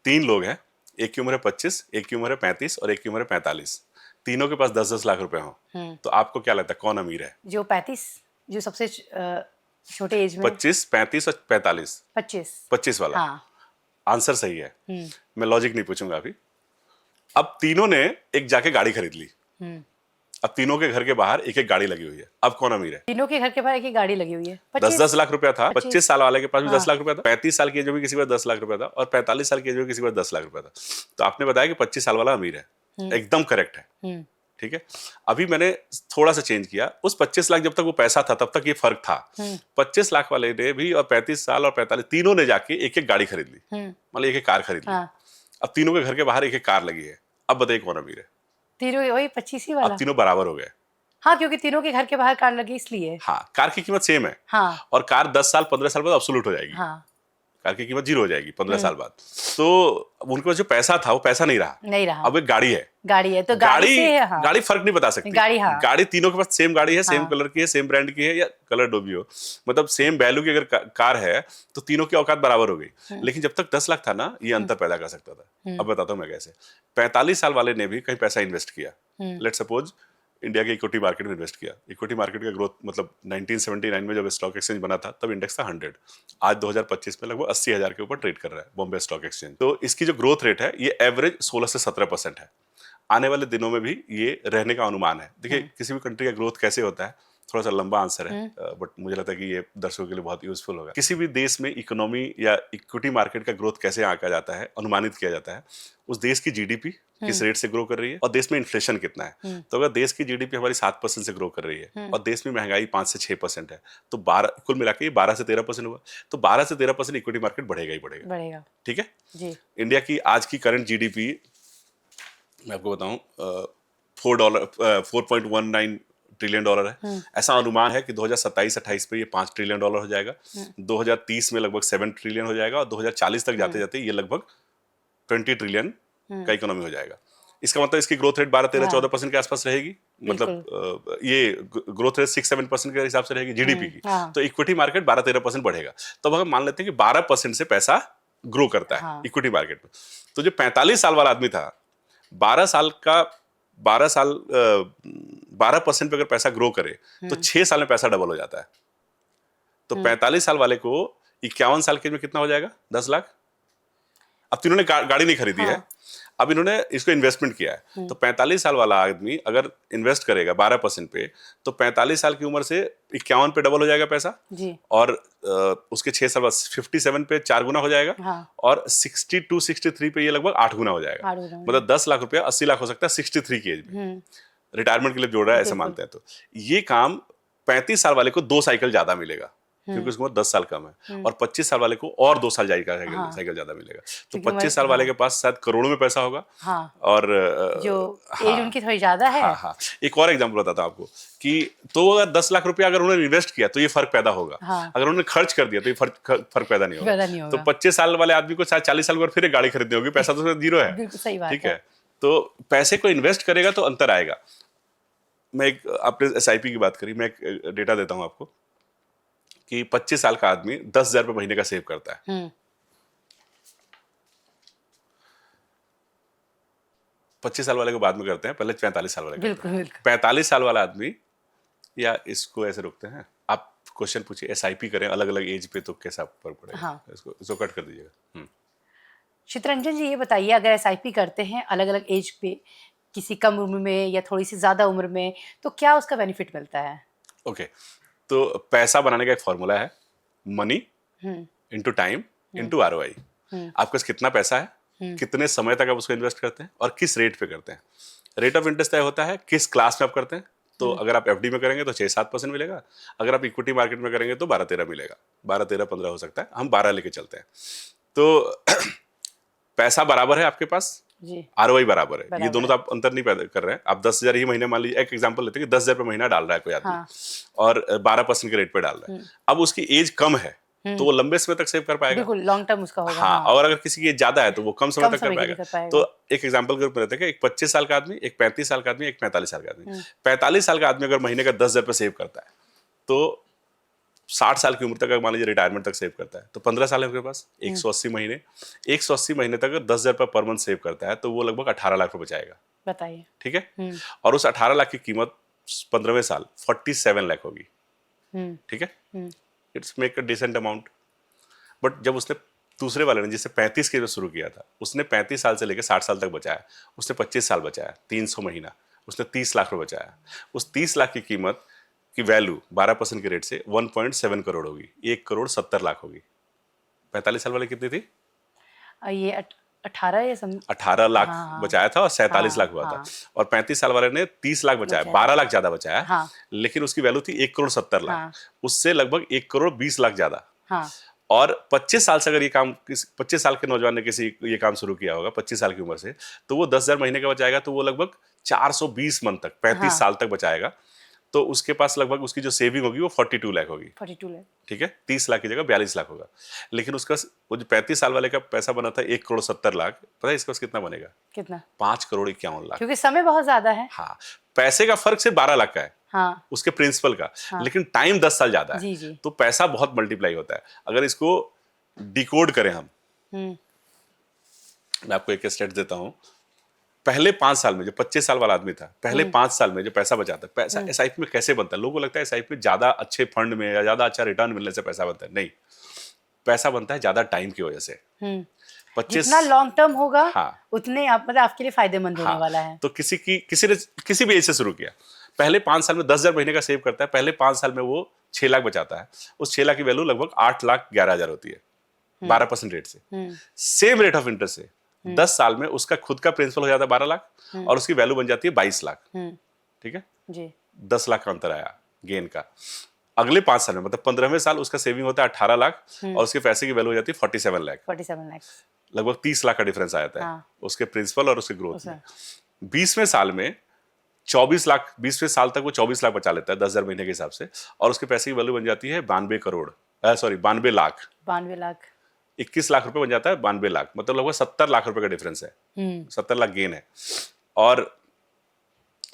3 लोग हैं, एक की उम्र है 25, एक की उम्र है 35 और एक की उम्र है 45। तीनों के पास 10-10 लाख रुपए हो, तो आपको क्या लगता है कौन अमीर है? जो 35, जो सबसे छोटे एज में। 25, 35 और 45। 25 वाला। हाँ। आंसर सही है। मैं लॉजिक नहीं पूछूंगा अभी। अब तीनों ने एक जाके गाड़ी खरीद ली। अब तीनों के घर के बाहर एक एक गाड़ी लगी हुई है। अब कौन अमीर है? तीनों के घर के बाहर एक एक गाड़ी लगी हुई है। 10-10 लाख रुपया था। 25 साल वाले के पास भी 10 लाख रुपया था, 35 साल की एज में भी किसी के पास 10 लाख रुपया था, और 45 साल की एज में किसी के पास 10 लाख रुपया था। तो आपने बताया कि 25 साल वाला अमीर है, एकदम करेक्ट है। ठीक है। अभी मैंने थोड़ा सा चेंज किया। उस 25 लाख जब तक वो पैसा था तब तक ये फर्क था। 25 लाख वाले ने भी और 35 साल और 45 तीनों ने जाके एक एक गाड़ी खरीद ली, मतलब एक एक कार खरीद ली। अब तीनों के घर के बाहर एक एक कार लगी है, अब बताइए कौन अमीर है? तीनों वही 25 ही वाला। अब तीनों बराबर हो गए। हाँ, क्योंकि तीनों के घर के बाहर कार लगी इसलिए। हाँ, कार की कीमत सेम है। हाँ और कार 10 साल 15 साल बाद अब्सोल्यूट हो जाएगी। हाँ। कार की कीमत जीरो हो जाएगी 15 साल बाद। तो अब उनके पास जो पैसा था वो पैसा नहीं रहा, नहीं रहा। अब एक गाड़ी है। गाड़ी है तो गाड़ी से है, हाँ। गाड़ी फर्क नहीं बता सकती। गाड़ी, हाँ। गाड़ी तीनों के पास सेम गाड़ी है, सेम हाँ। कलर की है, सेम ब्रांड की है, या कलर डो भी हो, मतलब सेम वैल्यू की अगर कार है तो तीनों की औकात बराबर हो गई। लेकिन जब तक 10 लाख था ना, ये अंतर पैदा कर सकता था। अब बताता हूँ मैं कैसे। 45 साल वाले ने भी कहीं पैसा इन्वेस्ट किया, लेट सपोज इंडिया के इक्विटी मार्केट में इन्वेस्ट किया। इक्विटी मार्केट का ग्रोथ मतलब 1979 में जब स्टॉक एक्सचेंज बना था तब इंडेक्स था 100, आज 2025 में लगभग 80,000 के ऊपर ट्रेड कर रहा है बॉम्बे स्टॉक एक्सचेंज। तो इसकी जो ग्रोथ रेट है ये एवरेज 16 से 17% है। आने वाले दिनों में भी ये रहने का अनुमान है। देखिए किसी भी कंट्री का ग्रोथ कैसे होता है, थोड़ा सा लंबा आंसर है, बट मुझे लगता है कि ये दर्शकों के लिए बहुत यूजफुल होगा। किसी भी देश में इकोनॉमी या इक्विटी मार्केट का ग्रोथ कैसे आंका जाता है, अनुमानित किया जाता है, उस देश की जीडीपी किस रेट से ग्रो कर रही है और देश में इन्फ्लेशन कितना है। तो अगर देश की जीडीपी हमारी 7% से ग्रो कर रही है और देश में महंगाई 5 से 6% है, तो 12 कुल मिला के 12 से 13% हुआ। तो 12 से 13% इक्विटी मार्केट बढ़ेगा ही बढ़ेगा। ठीक है जी। इंडिया की आज की करंट जीडीपी मैं आपको बताऊं $4.19 ट्रिलियन है। ऐसा अनुमान है कि 2027-28 पे ये $5 ट्रिलियन हो जाएगा, 2030 में लगभग 7 ट्रिलियन हो जाएगा और 2040 तक जाते जाते ये लगभग 20 ट्रिलियन का इकोनॉमी हो जाएगा। इसका मतलब इसकी ग्रोथ रेट 12-13-14% के आसपास रहेगी, मतलब ये ग्रोथ रेट 6-7% के हिसाब से रहेगी जीडीपी की। तो इक्विटी मार्केट 12-13% बढ़ेगा। तो अब हम मान लेते हैं कि 12% से पैसा ग्रो करता है इक्विटी मार्केट में। तो जो 45 साल वाला आदमी था, 12% पे अगर पैसा ग्रो करे तो 6 साल में पैसा डबल हो जाता है। तो 45 साल वाले को 51 साल के में कितना हो जाएगा? 10 लाख। अब तो इन्होंने गाड़ी नहीं खरीदी है, अब इन्होंने इसको इन्वेस्टमेंट किया है। तो 45 साल वाला आदमी अगर इन्वेस्ट करेगा 12% पे, तो 45 साल की उम्र से 51 पे डबल हो जाएगा पैसा जी। और उसके 6 साल बाद 57 पे 4 गुना हो जाएगा। और 62-63 पे ये लगभग 8 गुना हो जाएगा। मतलब 10 लाख रुपया 80 लाख हो सकता है 63 की एज में, रिटायरमेंट के लिए जोड़ रहा है ऐसा मानते हैं। तो ये काम 35 साल वाले को 2 साइकिल ज्यादा मिलेगा क्योंकि उसको 10 साल कम है, और 25 साल वाले को और 2 साल जाएगा साइकिल ज्यादा मिलेगा। तो 25 साल वाले के पास शायद करोड़ों में पैसा होगा। और जो एज उनकी थोड़ी ज्यादा है। एक और एग्जांपल बताता हूं आपको कि तो अगर 10 लाख रुपया अगर उन्होंने इन्वेस्ट किया तो ये फर्क पैदा होगा। अगर उन्होंने खर्च कर दिया तो ये फर्क पैदा नहीं होगा। तो 25 साल वाले आदमी को शायद 40 साल बाद फिर एक गाड़ी खरीदनी होगी, पैसा तो जीरो है। ठीक है, तो पैसे को इन्वेस्ट करेगा तो अंतर आएगा। मैं एक आपने SIP की बात करी, मैं एक डेटा देता हूं आपको कि 25 साल का आदमी 10,000 रुपये महीने का सेव करता है। 25 साल वाले को बाद में करते हैं, पहले 45 साल वाले करते हैं। 45 साल वाला आदमी, या इसको ऐसे रोकते हैं, आप क्वेश्चन पूछिए SIP करें अलग अलग एज पे तो कैसा फर्क पड़ेगा। इसको कट कर दीजिएगा। चितरंजन जी ये बताइए, अगर SIP करते हैं अलग अलग एज पे, किसी कम उम्र में या थोड़ी सी ज्यादा उम्र में, तो क्या उसका बेनिफिट मिलता है? ओके, तो पैसा बनाने का एक फॉर्मूला है, money into time into ROI। आपके पास कितना पैसा है, कितने समय तक आप उसको इन्वेस्ट करते हैं और किस रेट पे करते हैं। रेट ऑफ इंटरेस्ट तय होता है किस क्लास में आप करते हैं। तो अगर आप FD में करेंगे तो 6-7% मिलेगा, अगर आप इक्विटी मार्केट में करेंगे तो 12-13 मिलेगा, 12-13-15 हो सकता है, हम 12 लेके चलते हैं। तो पैसा बराबर है आपके पास जी, ROI बराबर है, ये दोनों तो आप अंतर नहीं पैदा कर रहे हैं। आप 10,000 ही महीने, मान लीजिए एक एग्जांपल लेते हैं कि 10,000 रुपये महीना डाल रहा है कोई आदमी, और 12% के रेट पे डाल रहा है। अब उसकी एज कम है तो वो लंबे समय तक सेव कर पाएगा, बिल्कुल लॉन्ग टर्म उसका होगा। हाँ, और अगर किसी की एज ज्यादा है तो वो कम समय तक कर पाएगा। तो एक एग्जांपल के रूप में लेते हैं कि एक 25 साल का आदमी, एक 35 साल का आदमी, एक 45 साल का आदमी। 45 साल का आदमी अगर महीने का 10,000 रुपये सेव करता है तो 60 साल की उम्र तक मान लीजिए रिटायरमेंट तक सेव करता है, तो 15 साल है उसके पास, 180 महीने, 180 महीने तक अगर 10,000 रुपये पर मंथ सेव करता है तो वो लगभग 18 लाख रुपये बचाएगा। बताइए, ठीक है, और उस 18 लाख की कीमत 15वें साल 47 लाख होगी। ठीक है, it's make a decent amount. But जब उसने दूसरे वाले ने जिससे 35 के शुरू किया था, उसने 35 साल से लेकर 60 साल तक बचाया, उसने 25 साल बचाया, 300 महीना, उसने 30 लाख रुपये बचाया। उस 30 लाख की कीमत की वैल्यू 12% के रेट से 1.7 करोड़ होगी, 1,70,00,000 होगी। 45 साल वाले कितनी थी? ये 18 लाख बचाया था और 47 लाख हुआ था। और 35 साल वाले ने 30 लाख बचाया, 12 लाख ज्यादा बचाया, लेकिन उसकी वैल्यू थी 1,70,00,000, उससे लगभग 1,20,00,000 ज्यादा। और 25 साल से अगर ये काम 25 साल के नौजवान ने किसी ये काम शुरू किया होगा 25 साल की उम्र से, तो वो 10,000 महीने का बचाएगा, तो वो लगभग 420 मंथ तक 35 साल तक बचाएगा। तो उसके पास लगभग उसकी जो सेविंग होगी वो 42 लाख होगी। 42 लाख, ठीक है, 30 लाख की जगह 42 लाख होगा। लेकिन उसका वो जो 35 साल वाले का पैसा बना था 1,70,00,000, पता है इसका पास कितना बनेगा? कितना? 5,51,00,000। क्योंकि समय बहुत ज्यादा है। हाँ, पैसे का फर्क सिर्फ 12 लाख का है, हाँ, उसके प्रिंसिपल का, लेकिन टाइम 10 साल ज्यादा है। जी जी। तो पैसा बहुत मल्टीप्लाई होता है। अगर इसको डिकोड करें हम, मैं आपको एक स्टेट देता हूं। पहले 5 साल में जो 25 साल वाला आदमी था, पहले 5 साल में जो पैसा बचाता है, पैसा एसआईपी में कैसे बनता है? लोगों को लगता है एसआईपी में ज्यादा अच्छे फंड में या ज्यादा अच्छा रिटर्न मिलने से पैसा बनता है। नहीं, पैसा बनता है ज्यादा टाइम की वजह से। 25 जितना लॉन्ग टर्म होगा, हाँ, उतने आप मतलब आपके लिए फायदेमंद होने वाला है। तो किसी ने किसी भी एज से शुरू किया, पहले 5 साल में 10,000 महीने का सेव करता है, पहले 5 साल में वो 6 लाख बचाता है। उस 6 लाख की वैल्यू लगभग 8,11,000 होती है 12% रेट से। सेम रेट ऑफ इंटरेस्ट से 10 साल में उसका खुद का प्रिंसिपल हो जाता है 12 लाख और उसकी वैल्यू बन जाती है 22 लाख। ठीक है जी, 10 लाख का अंतर आया गेन का। अगले 5 साल में मतलब 15वें साल उसका सेविंग होता है 18 लाख और उसके पैसे की वैल्यू हो जाती है 47 लाख। 47 लाख, लगभग 30 लाख का डिफरेंस आ जाता है उसके प्रिंसिपल और उसके ग्रोथ में। 20वें साल में 24 लाख, 20वें साल तक वो 24 लाख बचा लेता है 10,000 महीने के हिसाब से, और उसके पैसे की वैल्यू बन जाती है 92 करोड़, सॉरी 92 लाख। 92 लाख, 21 लाख रुपए बन जाता है 92 लाख, मतलब लगभग 70 लाख रुपए का डिफरेंस है। 70 लाख गेन है और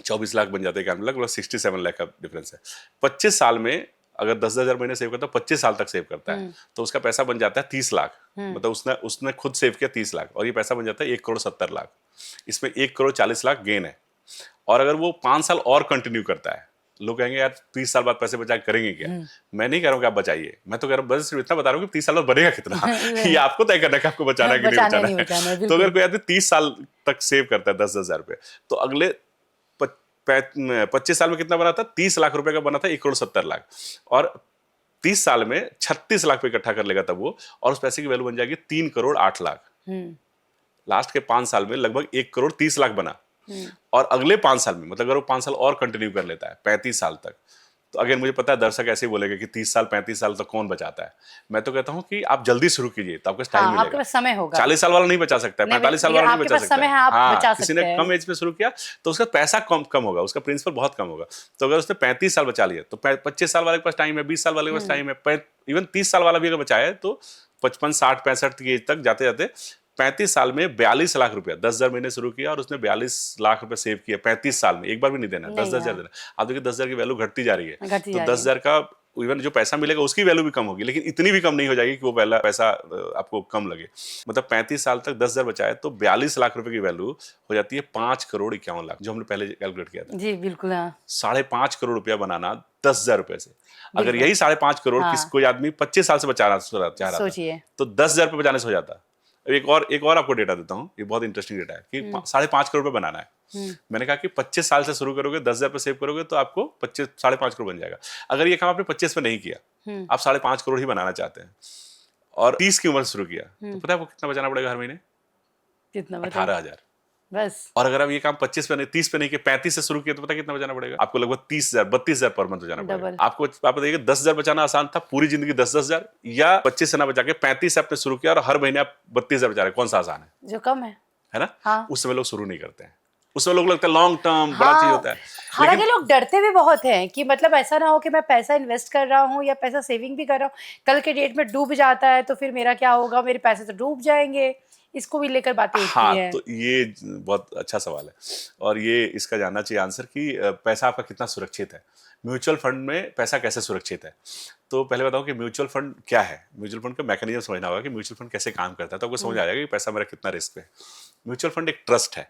24 लाख बन जाते हैं, लगभग 67 लाख का डिफरेंस है। 25 साल में अगर 10,000 महीने सेव करता है, 25 साल तक सेव करता है, तो उसका पैसा बन जाता है 30 लाख। मतलब उसने खुद सेव किया 30 लाख और ये पैसा बन जाता है 1,70,00,000। इसमें 1,40,00,000 गेन है। और अगर वो 5 साल और कंटिन्यू करता है, लोग कहेंगे यार 30 साल बाद पैसे बचा करेंगे क्या? मैं नहीं कह रहा हूँ कि आप बचाइए, मैं तो कह रहा हूँ बस सिर्फ इतना बता रहा हूँ कि 30 साल बाद बनेगा कितना ये आपको तय करना है कि आपको बचाना है कि नहीं बचाना है। तो अगर कोई आदमी 30 साल तक सेव करता है 10,000 रुपए, तो अगले 25 साल में कितना बना था? 30 लाख रुपए का बना था 1,70,00,000 और 30 साल में 36 लाख पे इकट्ठा कर लेगा तब वो, और उस पैसे की वैल्यू बन जाएगी 3,08,00,000। लास्ट के 5 साल में लगभग 1,30,00,000 बना। और अगले 5 साल में मतलब अगर वो 5 साल और कंटिन्यू कर लेता है 35 साल तक, तो अगर मुझे पता है दर्शक ऐसे ही बोलेंगे कि 30 साल 35 साल तक कौन बचाता है। मैं तो कहता हूँ कि आप जल्दी शुरू कीजिए तो आपको टाइम मिलेगा। आपके पास समय होगा। 40 साल वाला नहीं बचा सकता है, 45 साल वाला नहीं बचा सकता है। हाँ, किसी ने कम एज में शुरू किया तो उसका पैसा कम होगा, उसका प्रिंसिपल बहुत कम होगा। तो अगर उसने 35 साल बचा लिया तो 25 साल वाले के पास टाइम है, 20 साल वाले के पास टाइम है, इवन 30 साल वाला भी अगर बचाया तो 55, 60, 65 की एज तक जाते जाते 35 साल में 42 लाख रुपया, 10,000 महीने शुरू किया और उसने 42 लाख रुपए सेव किया 35 साल में। एक बार भी नहीं देना, 10,000 देना। आप देखिए 10,000 की वैल्यू घटती जा रही है, तो 10,000 का इवन जो पैसा मिलेगा उसकी वैल्यू भी कम होगी, लेकिन इतनी भी कम नहीं हो जाएगी कि वो पहला पैसा आपको कम लगे। मतलब 35 साल तक 10,000 बचाए तो 42 लाख रुपए की वैल्यू हो जाती है 5,51,00,000, जो हमने पहले कैलकुलेट किया था। जी बिल्कुल। 5.5 करोड़ रुपया बनाना 10,000 रुपए से। अगर यही 5.5 करोड़ कोई आदमी 25 साल से बचाना चाह रहा था तो 10,000 रुपये बचाने से हो जाता। एक और आपको डेटा देता हूँ, ये बहुत इंटरेस्टिंग डेटा है कि 5.5 करोड़ रुपए बनाना है। मैंने कहा कि 25 साल से शुरू करोगे, 10,000 रुपये सेव करोगे तो आपको 5.5 करोड़ बन जाएगा। अगर ये काम आपने 25 में नहीं किया, आप 5.5 करोड़ ही बनाना चाहते हैं और 30 की उम्र से शुरू किया, तो पता है आपको कितना बचाना पड़ेगा हर महीने? कितना? 18,000 बस। और अगर आप ये काम 25 पे नहीं, 30 पे नहीं किया, 35 से शुरू किया तो पता कितना बचाना पड़ेगा आपको? लगभग 30,000, 32,000 पर मंथ बचाना पड़ेगा आपको। आप बताइए 10,000 बचाना आसान था पूरी जिंदगी 10,000, या 25 से ना बचा के 35 से आपने शुरू किया और हर महीने आप 32,000 बचा रहे, कौन सा आसान है? जो कम है ना? हाँ। उस समय लोग शुरू नहीं करते हैं, उस समय लोग लगता है लॉन्ग टर्म बड़ा चीज होता है। हालांकि लोग डरते भी बहुत हैं कि मतलब ऐसा ना हो कि मैं पैसा इन्वेस्ट कर रहा हूँ या पैसा सेविंग भी कर रहा हूँ, कल के डेट में डूब जाता है तो फिर मेरा क्या होगा, मेरे पैसे तो डूब जाएंगे। इसको भी लेकर बातें उठती हैं। तो ये बहुत अच्छा सवाल है और ये इसका जानना चाहिए आंसर कि पैसा आपका कितना सुरक्षित है। म्यूचुअल फंड में पैसा कैसे सुरक्षित है? तो पहले बताओ कि म्यूचुअल फंड क्या है। म्यूचुअल फंड का मैकेनिज्म समझना होगा कि म्यूचुअल फंड कैसे काम करता है, तो आपको समझ आ जाएगा कि पैसा मेरा कितना रिस्क है। म्यूचुअल फंड एक ट्रस्ट है,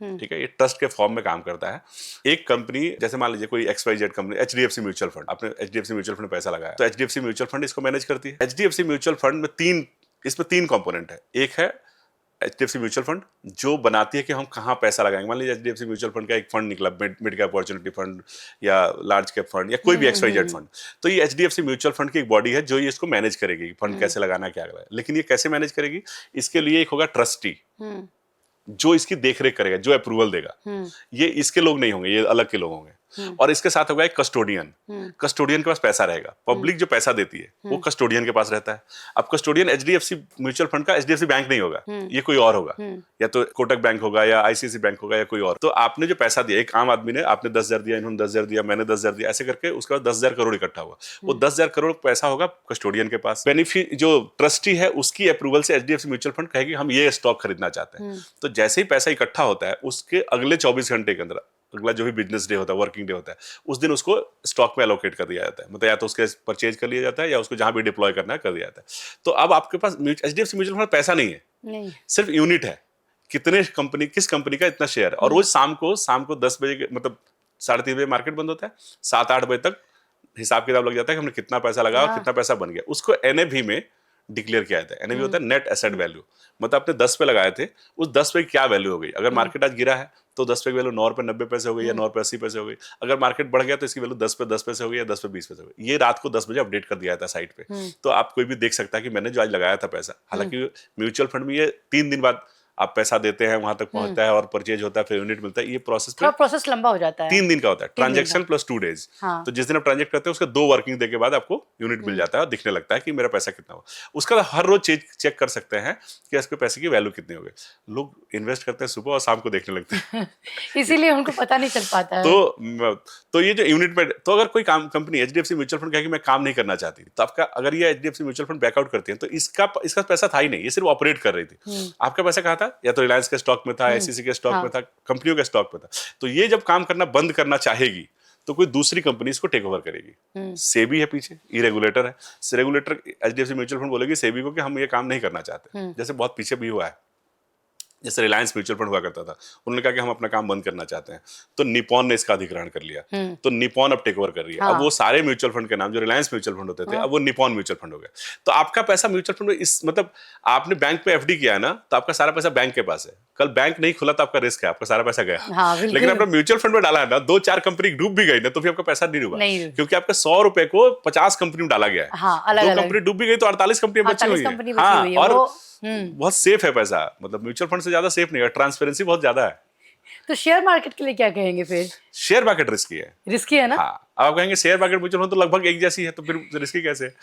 ठीक है, ये ट्रस्ट के फॉर्म में काम करता है। एक कंपनी, जैसे मान लीजिए कोई XYZ company, HDFC mutual fund, आपने HDFC म्यूचुअल फंड में पैसा लगाया तो HDFC म्यूचुअल फंड इसको मैनेज करती है। HDFC म्यूचुअल फंड में इसमें तीन कंपोनेंट है। एक है HDFC म्यूचुअल फंड जो बनाती है कि हम कहाँ पैसा लगाएंगे। मान लीजिए HDFC म्यूचुअल फंड का एक फंड निकला, मिड कैप अपॉर्चुनिटी फंड या लार्ज कैप फंड या कोई भी XYZ फंड, तो ये HDFC म्यूचुअल फंड की एक बॉडी है जो ये इसको मैनेज करेगी, फंड कैसे लगाना है क्या करना है। लेकिन ये कैसे मैनेज करेगी, इसके लिए एक होगा ट्रस्टी जो इसकी देखरेख करेगा, जो अप्रूवल देगा। ये इसके लोग नहीं होंगे, ये अलग के लोग होंगे। और इसके साथ होगा एक कस्टोडियन। कस्टोडियन के पास पैसा रहेगा, पब्लिक जो पैसा देती है वो कस्टोडियन के पास रहता है। अब कस्टोडियन एचडीएफसी म्यूचुअल फंड का एचडीएफसी बैंक नहीं होगा, ये कोई और होगा, या तो कोटक बैंक होगा या आईसीआईसी बैंक होगा या कोई और। तो आपने जो पैसा दिया, एक आम आदमी ने, आपने 10,000 दिया, इन्होंने 10,000 दिया, मैंने 10,000 दिया, ऐसे करके उसके बाद 10,000 करोड़ इकट्ठा हुआ। वो 10,000 करोड़ पैसा होगा कस्टोडियन के पास। बेनिफिट जो ट्रस्टी है उसकी अप्रूवल से एचडीएफसी म्यूचुअल फंड कहेगी हम ये स्टॉक खरीदना चाहते हैं। तो जैसे ही पैसा इकट्ठा होता है उसके अगले 24 घंटे के अंदर, अगला जो भी बिजनेस डे होता है, वर्किंग डे होता है, उस दिन उसको स्टॉक में एलोकेट कर दिया जाता है। मतलब या तो उसके परचेज कर लिया जाता है या उसको जहां भी डिप्लॉय करना है कर दिया जाता है। तो अब आपके पास एचडीएफसी म्यूचुअल फंड पैसा नहीं है, नहीं, सिर्फ यूनिट है, कितने कंपनी, किस कंपनी का इतना शेयर। और रोज शाम को 10 बजे, मतलब 3:30 बजे मार्केट बंद होता है, 7-8 बजे तक हिसाब किताब लग जाता है कि हमने कितना पैसा लगाया और कितना पैसा बन गया। उसको एनएवी में डिक्लेयर किया जाता है। एनएवी होता है नेट एसेट वैल्यू। मतलब आपने 10 पे लगाए थे, उस 10 पे क्या वैल्यू हो गई। अगर मार्केट आज गिरा है तो 10 पे की वैल्यू 9 रुपए 90 पैसे हो गई या 9 रुपए 80 पैसे हो गई। अगर मार्केट बढ़ गया तो इसकी वैल्यू 10 पे 10 पैसे हो गई या 10 पे 20 पैसे हो गई। ये रात को 10 बजे अपडेट कर दिया जाता है साइट पे। तो आप कोई भी देख सकता है कि मैंने जो आज लगाया था पैसा, हालांकि म्यूचुअल फंड में ये 3 दिन बाद आप पैसा देते हैं, वहां तक पहुंचता है और परचेज होता है, फिर यूनिट मिलता है। ये प्रोसेस थोड़ा प्रोसेस लंबा हो जाता है, 3 दिन का होता है, ट्रांजेक्शन प्लस 2 डेज। हाँ। तो जिस दिन आप ट्रांजेक्ट करते हैं उसके 2 वर्किंग डे के बाद आपको यूनिट मिल जाता है और दिखने लगता है कि मेरा पैसा कितना हुआ। उसका हर रोज चेक कर सकते हैं कि इसके पैसे की वैल्यू कितनी हो गई। लोग इन्वेस्ट करते हैं सुबह और शाम को देखने लगते हैं इसीलिए उनको पता नहीं चल पाता है। तो ये जो यूनिट में, तो अगर कोई कंपनी एचडीएफसी म्यूचुअल फंड कहे कि मैं काम नहीं करना चाहती, तो आपका, अगर ये एचडीएफसी म्यूचुअल फंड बैकआउट करती है तो इसका पैसा था ही नहीं, ये सिर्फ ऑपरेट कर रही थी। आपका पैसा कहाँ था? या तो रिलायंस के स्टॉक में था, आईसीआईसी के स्टॉक में था, कंपनियों के स्टॉक में था। तो ये जब काम करना बंद करना चाहेगी तो कोई दूसरी कंपनी इसको टेक ओवर करेगी। सेबी है पीछे, ये रेगुलेटर है। रेगुलेटर एचडीएफसी म्यूचुअल फंड बोलेगी सेबी को कि हम ये काम नहीं करना चाहते। जैसे बहुत पीछे भी हुआ है, जैसे रिलायंस म्यूचुअल फंड हुआ करता था, उन्होंने कहा कि हम अपना काम बंद करना चाहते हैं, तो निपॉन ने इसका अधिग्रहण कर लिया। तो निपॉन अब टेक ओवर कर रही है। अब वो सारे म्यूचुअल फंड के नाम जो रिलायंस म्यूचुअल फंड होते थे, अब वो निपॉन म्यूचुअल फंड हो गए। तो आपका पैसा म्यूचुअल फंड में, इस मतलब आपने बैंक पे एफडी किया है ना, तो आपका सारा पैसा बैंक के पास है। कल बैंक नहीं खुला तो आपका रिस्क है, आपका सारा पैसा गया। हाँ, लेकिन आपने म्यूचुअल फंड में डाला है ना, 2-4 कंपनी डूब भी गई ना, तो फिर आपका पैसा नहीं डूबा, क्योंकि आपके 100 रुपए को 50 कंपनी में डाला गया है। हाँ, 2 कंपनी डूब भी गई तो 48 कंपनी बची हुई है। हाँ, और बहुत सेफ है पैसा, मतलब म्यूचुअल फंड से ज्यादा सेफ नहीं है, ट्रांसपेरेंसी बहुत ज्यादा है। तो शेयर मार्केट के लिए क्या कहेंगे फिर? शेयर मार्केट रिस्की है। रिस्की है ना? हाँ, आप कहेंगे शेयर मार्केट म्यूचुअल फंड तो लगभग एक जैसी है, तो फिर रिस्की कैसे है?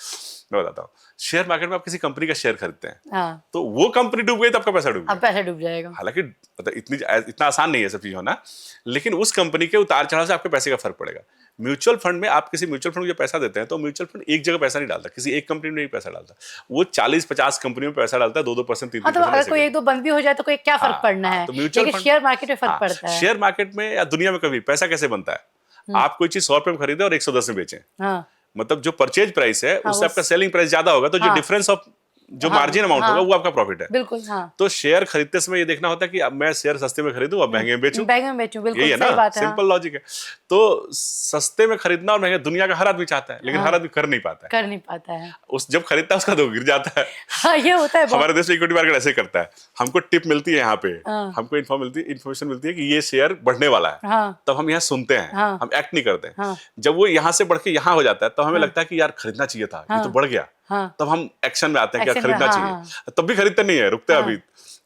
मैं बताता हूँ। शेयर मार्केट में आप किसी कंपनी का शेयर खरीदते हैं, हाँ, तो वो कंपनी डूब गई तो आपका पैसा डूब गया। अब पैसा डूब जाएगा। हालांकि मतलब इतना आसान नहीं है सब चीज होना, लेकिन उस कंपनी के उतार चढ़ाव से आपके पैसे का फर्क पड़ेगा। म्यूचुअल फंड में आप किसी म्यूचुअल फंड को जो पैसा देते हैं, तो म्यूचुअल फंड एक जगह पैसा नहीं डालता, किसी एक कंपनी में नहीं पैसा डालता, वो 40-50 कंपनियों में पैसा डालता है, 2-2%, 3-3%। तो अगर कोई 1-2 बंद भी हो जाए तो कोई क्या फर्क पड़ना है? तो म्यूचुअल लेकिन शेयर मार्केट में फर्क पड़ता है। शेयर मार्केट में या दुनिया में कभी पैसा कैसे बनता है? आप कोई चीज 100 रुपए में खरीदे और 110 में बेचें, मतलब जो परचेज प्राइस है उससे आपका सेलिंग प्राइस ज्यादा होगा, तो जो डिफरेंस ऑफ जो मार्जिन अमाउंट होगा वो आपका प्रॉफिट है। बिल्कुल, हाँ। तो शेयर खरीदते समय ये देखना होता है कि अब मैं शेयर सस्ते में खरीदूं और महंगे में बेचूं, बिल्कुल यही है सही ना, बात है। सिंपल लॉजिक है। तो सस्ते में खरीदना और महंगे, दुनिया का हर आदमी चाहता है, लेकिन हर आदमी कर नहीं पाता है। उस जब खरीदता है उसका तो गिर जाता है। हाँ, ये होता है। हमारे देश में इक्विटी मार्केट ऐसे करता है, हमको टिप मिलती है यहाँ पे, हमको इन्फॉर्मेशन मिलती है कि ये शेयर बढ़ने वाला है, तब हम यहाँ सुनते हैं, हम एक्ट नहीं करते हैं। जब वो यहाँ से बढ़ के यहाँ हो जाता है तो हमें लगता है कि यार खरीदना चाहिए था, ये तो बढ़ गया, तब हम एक्शन में आते हैं कि खरीदना चाहिए। तब भी खरीदते नहीं है, रुकते हैं अभी।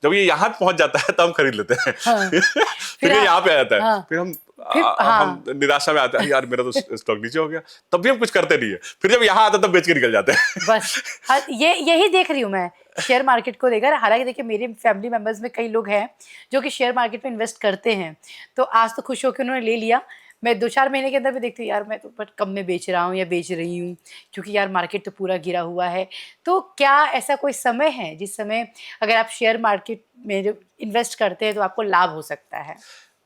जब ये यहाँ पहुंच जाता है तो हम खरीद लेते हैं। फिर ये यहाँ पे आ जाता है, फिर हम निराशा में आते हैं, यार मेरा तो स्टॉक नीचे हो गया, तब भी हम कुछ करते नहीं है। फिर जब यहाँ आता है तब बेच के निकल जाते हैं। बस यही देख रही हूँ मैं शेयर मार्केट को लेकर। हालांकि देखिए मेरे फैमिली मेंबर्स में कई लोग हैं जो कि शेयर मार्केट में इन्वेस्ट करते हैं, तो आज तो खुश होकर उन्होंने ले लिया। मैं 2-4 महीने के अंदर भी देखती हूँ यार मैं तो बट कम में बेच रहा हूँ या बेच रही हूँ, क्योंकि यार मार्केट तो पूरा गिरा हुआ है। तो क्या ऐसा कोई समय है जिस समय अगर आप शेयर मार्केट में जो इन्वेस्ट करते हैं तो आपको लाभ हो सकता है?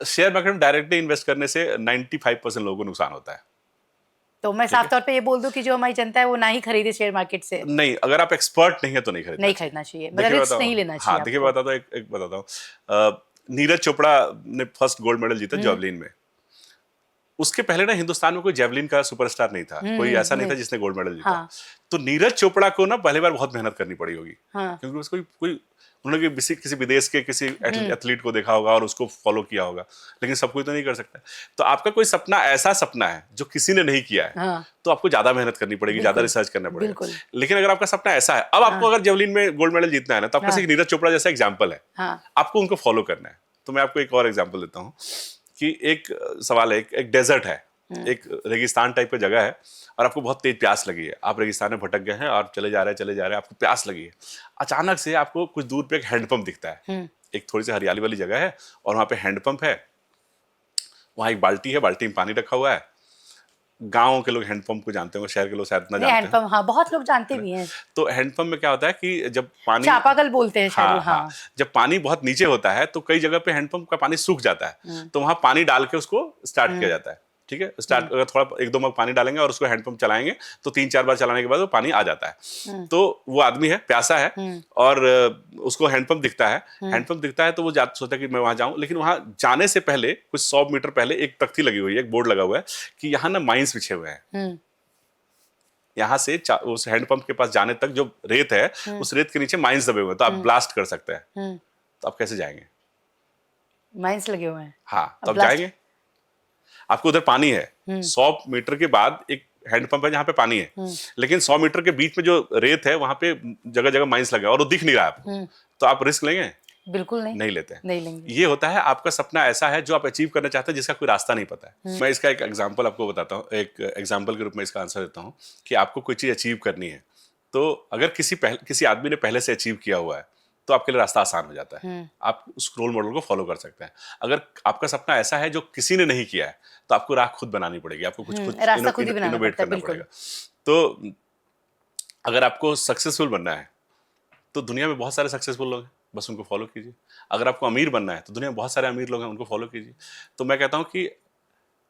शेयर मार्केट में डायरेक्टली इन्वेस्ट करने से 95% लोगों को नुकसान होता है। तो मैं साफ तौर पे ये बोल दूं कि जो हमारी जनता है वो ना ही खरीदे शेयर मार्केट से। नहीं, अगर आप एक्सपर्ट नहीं है तो नहीं खरीदना चाहिए, मतलब रिस्क नहीं लेना चाहिए। हाँ, देखिए बताता हूँ, एक बताता हूँ। नीरज चोपड़ा ने फर्स्ट गोल्ड मेडल जीता जैवलिन में। उसके पहले ना हिंदुस्तान में कोई जेवलिन का सुपरस्टार नहीं था, कोई ऐसा नहीं था जिसने गोल्ड मेडल जीता। तो नीरज चोपड़ा को ना पहली बार बहुत मेहनत करनी पड़ी होगी, क्योंकि उसको कोई उन्होंने किसी विदेश के किसी एथलीट को देखा होगा और उसको फॉलो किया होगा, लेकिन सब कोई तो नहीं कर सकता। तो आपका कोई सपना ऐसा सपना है जो किसी ने नहीं किया है, तो आपको ज्यादा मेहनत करनी पड़ेगी, ज्यादा रिसर्च करना पड़ेगा। लेकिन अगर आपका सपना ऐसा है, अब आपको अगर जेवलिन में गोल्ड मेडल जीतना है ना, तो आपका नीरज चोपड़ा जैसा एग्जाम्पल है, आपको उनको फॉलो करना है। तो मैं आपको एक और एग्जाम्पल देता हूँ कि एक सवाल है, एक डेजर्ट है, एक रेगिस्तान टाइप की जगह है और आपको बहुत तेज प्यास लगी है, आप रेगिस्तान में भटक गए हैं और चले जा रहे हैं, आपको प्यास लगी है। अचानक से आपको कुछ दूर पे एक हैंडपंप दिखता है, एक थोड़ी सी हरियाली वाली जगह है और वहां पे हैंडपंप है, वहां एक बाल्टी है, बाल्टी में पानी रखा हुआ है। गांव के लोग हैंडपंप को जानते होंगे, शहर के लोग शायद इतना नहीं, जानते हैं। हैंडपंप हाँ बहुत लोग जानते भी हैं। तो हैंडपंप में क्या होता है कि जब पानी, चापाकल बोलते हैं शायद। हाँ हाँ, हाँ। जब पानी बहुत नीचे होता है तो कई जगह पे हैंडपंप का पानी सूख जाता है, तो वहां पानी डाल के उसको स्टार्ट किया जाता है। ठीक है, स्टार्ट अगर थोड़ा एक दो मग पानी डालेंगे और उसको हैंडपंप चलाएंगे तो 3-4 बार चलाने के बाद वो पानी आ जाता है। तो वो आदमी है, प्यासा है और उसको हैंडपंप दिखता है। हैंडपंप दिखता है तो वो सोचता है कि मैं वहां जाऊं, लेकिन वहां जाने से पहले कुछ 100 मीटर पहले एक तख्ती लगी हुई है, एक बोर्ड लगा हुआ है कि यहाँ ना माइंस बिछे हुए हैं। यहाँ से उस हैंडपंप के पास जाने तक जो रेत है, उस रेत के नीचे माइंस दबे हुए हैं, तो आप ब्लास्ट कर सकते हैं। तो आप कैसे जाएंगे? माइंस लगे हुए हैं। हाँ, तो आप जाएंगे, आपको उधर पानी है, 100 मीटर के बाद एक हैंडपंप है जहाँ पे पानी है, लेकिन 100 मीटर के बीच में जो रेत है वहां पे जगह जगह माइंस लगे और वो दिख नहीं रहा है आपको, तो आप रिस्क लेंगे? बिल्कुल नहीं, नहीं लेते हैं। नहीं लेंगे। ये होता है, आपका सपना ऐसा है जो आप अचीव करना चाहते हैं जिसका कोई रास्ता नहीं पता है। मैं इसका एक एग्जांपल आपको बताता हूँ, एक एग्जांपल के रूप में इसका आंसर देता हूँ कि आपको कोई चीज अचीव करनी है, तो अगर किसी आदमी ने पहले से अचीव किया हुआ है तो आपके लिए रास्ता आसान हो जाता है, आप उस रोल मॉडल को फॉलो कर सकते हैं। अगर आपका सपना ऐसा है जो किसी ने नहीं किया है तो आपको राह खुद बनानी पड़ेगी, आपको कुछ रास्ता खुद ही बनाना इनोवेट पड़ता है, करना बिल्कुल। पड़ेगा। तो अगर आपको सक्सेसफुल बनना है तो दुनिया में बहुत सारे सक्सेसफुल लोग हैं, बस उनको फॉलो कीजिए। अगर आपको अमीर बनना है तो दुनिया में बहुत सारे अमीर लोग हैं, उनको फॉलो कीजिए। तो मैं कहता हूं कि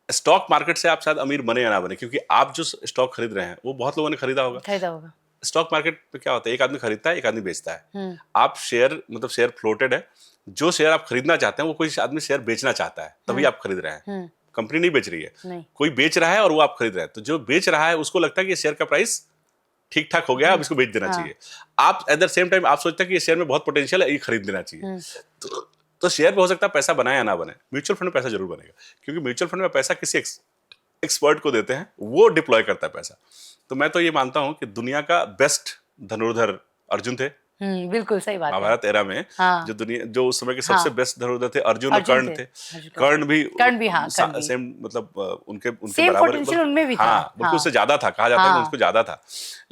स्टॉक मार्केट से आप शायद अमीर बने या ना बने, क्योंकि आप जो स्टॉक खरीद रहे हैं वो बहुत लोगों ने खरीदा होगा। स्टॉक मार्केट पे क्या होता है, एक आदमी खरीदता है, एक आदमी बेचता है। आप शेयर, मतलब शेयर फ्लोटेड है, जो शेयर आप खरीदना चाहते हैं वो कोई आदमी शेयर बेचना चाहता है, तभी आप खरीद रहे हैं। कंपनी नहीं बेच रही है, कोई बेच रहा है और वो आप खरीद रहे हैं। तो जो बेच रहा है उसको लगता है कि ये शेयर का प्राइस ठीक ठाक हो गया, अब इसको बेच देना चाहिए। आप एट द सेम टाइम आप सोचते हैं कि ये शेयर में बहुत पोटेंशियल है, ये खरीद लेना चाहिए। तो शेयर पे हो सकता है पैसा बना या ना बने, म्यूचुअल फंड में पैसा जरूर बनेगा, क्योंकि म्यूचुअल फंड में पैसा किसी एक्सपर्ट को देते हैं, वो डिप्लॉय करता है पैसा। तो मैं तो ये मानता हूं कि दुनिया का बेस्ट धनुर्धर अर्जुन थे। बिल्कुल सही बात है। महाभारत एरा में जो उस समय के सबसे बेस्ट धनुर्धर थे, अर्जुन और कर्ण थे। कर्ण भी हाँ, सेम, मतलब उनके सेम बराबर, पोटेंशियल उनमें भी था। हाँ, बल्कि उससे ज्यादा था, कहा जाता है कि उसको ज्यादा था।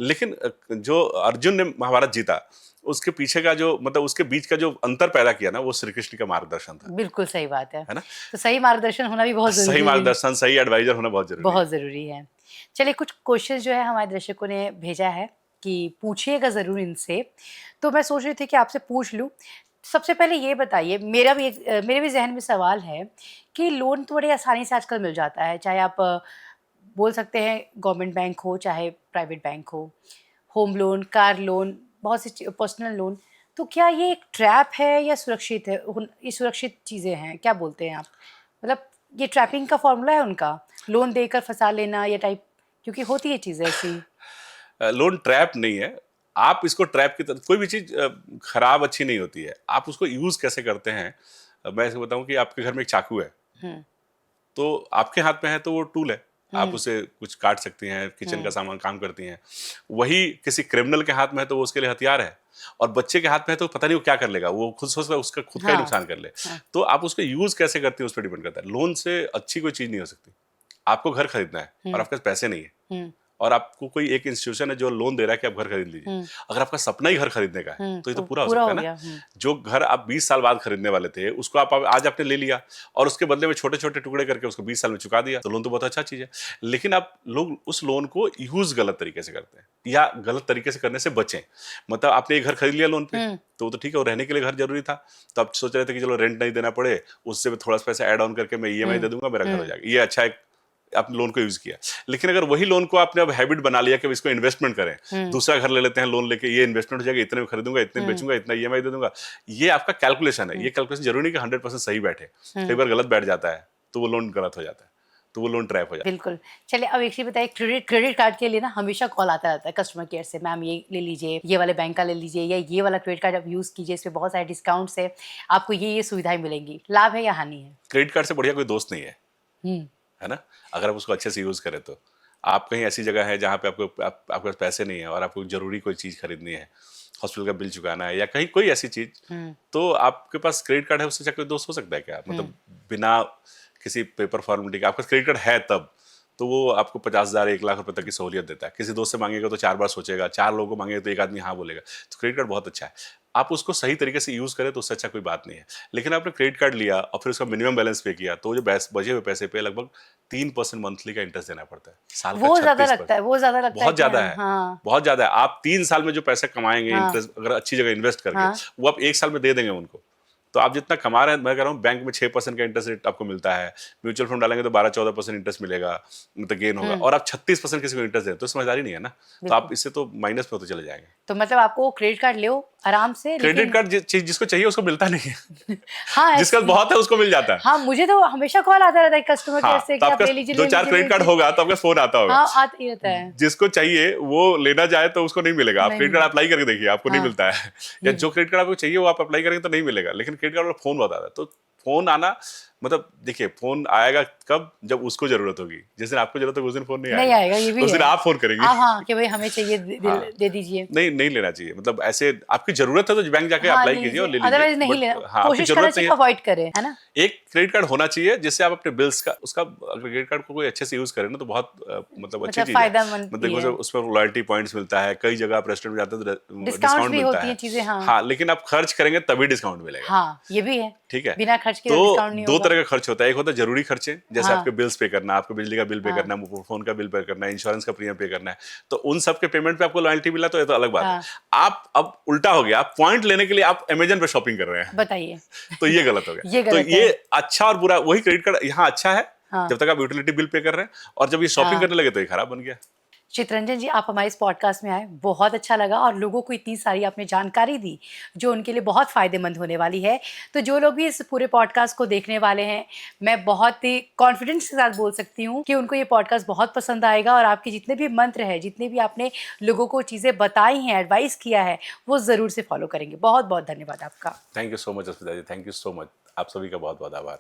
लेकिन जो अर्जुन ने महाभारत जीता, उसके पीछे का जो, मतलब उसके बीच का जो अंतर पैदा किया ना, वो श्री कृष्ण का मार्गदर्शन था। बिल्कुल सही बात है ना? तो सही मार्गदर्शन होना भी बहुत जरूरी है। सही मार्गदर्शन, सही एडवाइजर होना बहुत जरूरी है। चलिए, कुछ क्वेश्चन जो है हमारे दर्शकों ने भेजा है कि पूछिएगा जरूर इनसे, तो मैं सोच रही थी कि आपसे पूछ लूं। सबसे पहले ये बताइए, मेरे भी जहन में सवाल है कि लोन तो बड़ी आसानी से आजकल मिल जाता है, चाहे आप बोल सकते हैं गवर्नमेंट बैंक हो चाहे प्राइवेट बैंक हो, होम लोन, कार लोन, बहुत सी पर्सनल लोन। तो क्या ये एक ट्रैप है या सुरक्षित है? ये सुरक्षित चीज़ें हैं, क्या बोलते हैं आप? मतलब ये ट्रैपिंग का फॉर्मूला है उनका, लोन देकर फंसा लेना या टाइप, क्योंकि होती है चीज़ें ऐसी। लोन ट्रैप नहीं है, आप इसको ट्रैप की तरह, कोई भी चीज खराब अच्छी नहीं होती है, आप उसको यूज कैसे करते हैं। मैं इसको बताऊं कि आपके घर में एक चाकू है, तो आपके हाथ में है तो वो टूल है, आप उसे कुछ काट सकती हैं, किचन का सामान काम करती हैं। वही किसी क्रिमिनल के हाथ में है तो वो उसके लिए हथियार है, और बच्चे के हाथ में है तो पता नहीं वो क्या कर लेगा, वो खुद सोचता है उसका खुद का ही नुकसान कर ले। तो आप उसको यूज कैसे करती हैं उस पर डिपेंड करता है। लोन से अच्छी कोई चीज नहीं हो सकती। आपको घर खरीदना है और आपके पास पैसे नहीं है, और आपको कोई एक इंस्टीट्यूशन है जो लोन दे रहा है कि आप घर खरीद लीजिए, अगर आपका सपना ही घर खरीदने का है तो ये तो पूरा हो सकता है ना। जो घर आप 20 साल बाद खरीदने वाले थे, उसको आप आज आपने ले लिया और उसके बदले में छोटे छोटे टुकड़े करके उसको 20 साल में चुका दिया, तो लोन तो बहुत अच्छा चीज है। लेकिन आप लोग उस लोन को यूज गलत तरीके से करते हैं, या गलत तरीके से करने से बचें। मतलब आपने एक घर खरीद लिया लोन पे, तो वो तो ठीक है, वो रहने के लिए घर जरूरी था, तो आप सोच रहे थे कि चलो रेंट नहीं देना पड़े, उससे थोड़ा सा पैसा ऐड ऑन करके मैं ईएमआई दे दूंगा, मेरा घर हो जाएगा, ये अच्छा है, आपने लोन को यूज किया। लेकिन अगर वही लोन को आपने अब हैबिट बना लिया कि इसको इन्वेस्टमेंट करें, दूसरा घर ले लेते हैं लोन लेके, ये इन्वेस्टमेंट हो जाएगा, इतने में खरीदूंगा, इतने में बेचूंगा, इतना ईएमआई दे दूंगा, ये आपका कैलकुलेशन है। ये कैलकुलेशन जरूरी नहीं कि 100% सही बैठे, कई बार गलत बैठ जाता है तो वो लोन गलत हो जाता है, तो वो लोन ट्रैप हो जाता है। बिल्कुल। चलिए, अब एक चीज बताइए, क्रेडिट कार्ड के लिए ना हमेशा कॉल आता रहता है कस्टमर केयर से, मैम ये ले लीजिए, ये वाले बैंक का ले लीजिए, या ये वाला क्रेडिट कार्ड आप यूज कीजिए, इसमें बहुत सारे डिस्काउंट्स है, आपको ये सुविधाएं मिलेंगी। लाभ है या हानि है? क्रेडिट कार्ड से बढ़िया कोई दोस्त नहीं है ना, अगर आप उसको अच्छे से यूज करें तो। आप कहीं ऐसी जगह है जहाँ पे आपके पास पैसे नहीं है और आपको जरूरी कोई चीज खरीदनी है, हॉस्पिटल का बिल चुकाना है या कहीं कोई ऐसी चीज, तो आपके पास क्रेडिट कार्ड है, उससे कोई दोस्त हो सकता है क्या? मतलब बिना किसी पेपर फॉर्मेलिटी का, आपका क्रेडिट कार्ड है तब तो वो आपको 50,000 1 लाख रुपए तक की सहूलियत देता है। किसी दोस्त से मांगेगा तो 4 बार सोचेगा, 4 लोगों को मांगेगा तो एक आदमी हाँ बोलेगा। तो क्रेडिट कार्ड बहुत अच्छा है, आप उसको सही तरीके से यूज़ करें तो उससे अच्छा कोई बात नहीं है। लेकिन आपने क्रेडिट कार्ड लिया और फिर उसका मिनिमम बैलेंस पे किया तो जो बचे हुए पैसे पे लगभग 3% मंथली का इंटरेस्ट देना पड़ता है, साल का वो ज्यादा 36%। लगता है, वो ज्यादा लगता है बहुत कि ज्यादा हम- है, हाँ बहुत ज्यादा है। आप 3 साल में जो पैसा कमाएंगे हाँ इंटरेस्ट अगर अच्छी जगह इन्वेस्ट करके, हाँ वो आप 1 साल में दे देंगे उनको। तो आप जितना कमा रहे हैं, मैं कह रहा हूँ बैंक में 6% का इंटरेस्ट रेट आपको मिलता है, म्यूचुअल फंड डालेंगे तो 12-14% इंटरेस्ट मिलेगा, मतलब गेन होगा, और आप 36% किसी को इंटरेस्ट दें तो समझदारी नहीं है ना। तो आप इससे तो माइनस में होते चले जाएंगे। तो मतलब आपको क्रेडिट कार्ड लो आराम से, क्रेडिट लेकिन कार्ड जिसको चाहिए उसको मिलता नहीं है। हाँ जिसका बहुत है उसको मिल जाता है। हाँ, मुझे तो हमेशा कॉल आता रहता है कस्टमर केयर हाँ, से तो कि आप आपका ले लीजिए, 2-4 क्रेडिट कार्ड होगा तो आपका फोन आता होगा। हाँ आता ही रहता है। जिसको चाहिए वो लेना चाहे तो उसको नहीं मिलेगा। आप नहीं क्रेडिट कार्ड अप्लाई करके देखिए, आपको नहीं हाँ मिलता है। या जो क्रेडिट कार्ड आपको चाहिए वो आप अप्लाई करेंगे तो नहीं मिलेगा, लेकिन क्रेडिट कार्ड वाला फोन बहुत आता है। तो फोन आना मतलब देखिए, फोन आएगा कब, जब उसको जरूरत होगी। जिस दिन आपको जरूरत होगी उस दिन फोन नहीं नहीं आएगा, आएगा, ये भी उस दिन है। आप फोन करेंगे। हाँ हाँ कि भाई हमें चाहिए, हाँ, दे दीजिए। नहीं लेना चाहिए। मतलब ऐसे आपकी जरूरत है तो बैंक जाके हाँ अप्लाई ले कीजिए और ले लीजिए, अदरवाइज लीजिए। नहीं लेना, हाँ, आपकी कोशिश करना जरूरत नहीं चाहिए है। अवॉइड करें, है ना। एक क्रेडिट कार्ड होना चाहिए जिससे आप अपने बिल्स का उसका, अगर क्रेडिट कार्ड को कोई अच्छे से यूज करें ना तो बहुत मतलब अच्छी मतलब चीज है। फायदेमंद मतलब भी देखो है, जब उसमें लॉयल्टी पॉइंट्स मिलता है, कई जगह आप रेस्टोरेंट में जाते हैं तो डिस्काउंट्स डिस्काउंट भी मिलता होती है। हैं चीजें। हाँ हाँ, लेकिन आप खर्च करेंगे तभी डिस्काउंट मिलेगा। हाँ ये भी है, ठीक है, बिना खर्च के तो डिस्काउंट नहीं 2 होगा। तरह का खर्च होता है। एक होता है जरूरी खर्चे, जैसे हाँ आपके बिल्स पे करना, आपको बिजली का बिल पे हाँ करना है, फोन का बिल पे करना है, इंश्योरेंस का प्रीमियम पे करना है, तो उन सब के पेमेंट पे आपको लॉयल्टी मिला तो ये तो अलग बात है। हाँ आप अब उल्टा हो गया, आप पॉइंट लेने के लिए आप अमेजन पे शॉपिंग कर रहे हैं, बताइए। तो ये गलत हो गया। ये तो गलत ये है। अच्छा और बुरा, वही क्रेडिट कार्ड यहाँ अच्छा है हाँ जब तक आप यूटिलिटी बिल पे कर रहे हैं, और जब ये शॉपिंग हाँ करने लगे तो ये खराब बन गया। चितरंजन जी, आप हमारे इस पॉडकास्ट में आए, बहुत अच्छा लगा, और लोगों को इतनी सारी आपने जानकारी दी जो उनके लिए बहुत फ़ायदेमंद होने वाली है। तो जो लोग भी इस पूरे पॉडकास्ट को देखने वाले हैं, मैं बहुत ही कॉन्फिडेंस के साथ बोल सकती हूँ कि उनको ये पॉडकास्ट बहुत पसंद आएगा, और आपके जितने भी मंत्र हैं, जितने भी आपने लोगों को चीज़ें बताई हैं, एडवाइस किया है, वो ज़रूर से फॉलो करेंगे। बहुत बहुत धन्यवाद आपका। Thank you so much Asmita ji, thank you so much. आप सभी का बहुत बहुत आभार।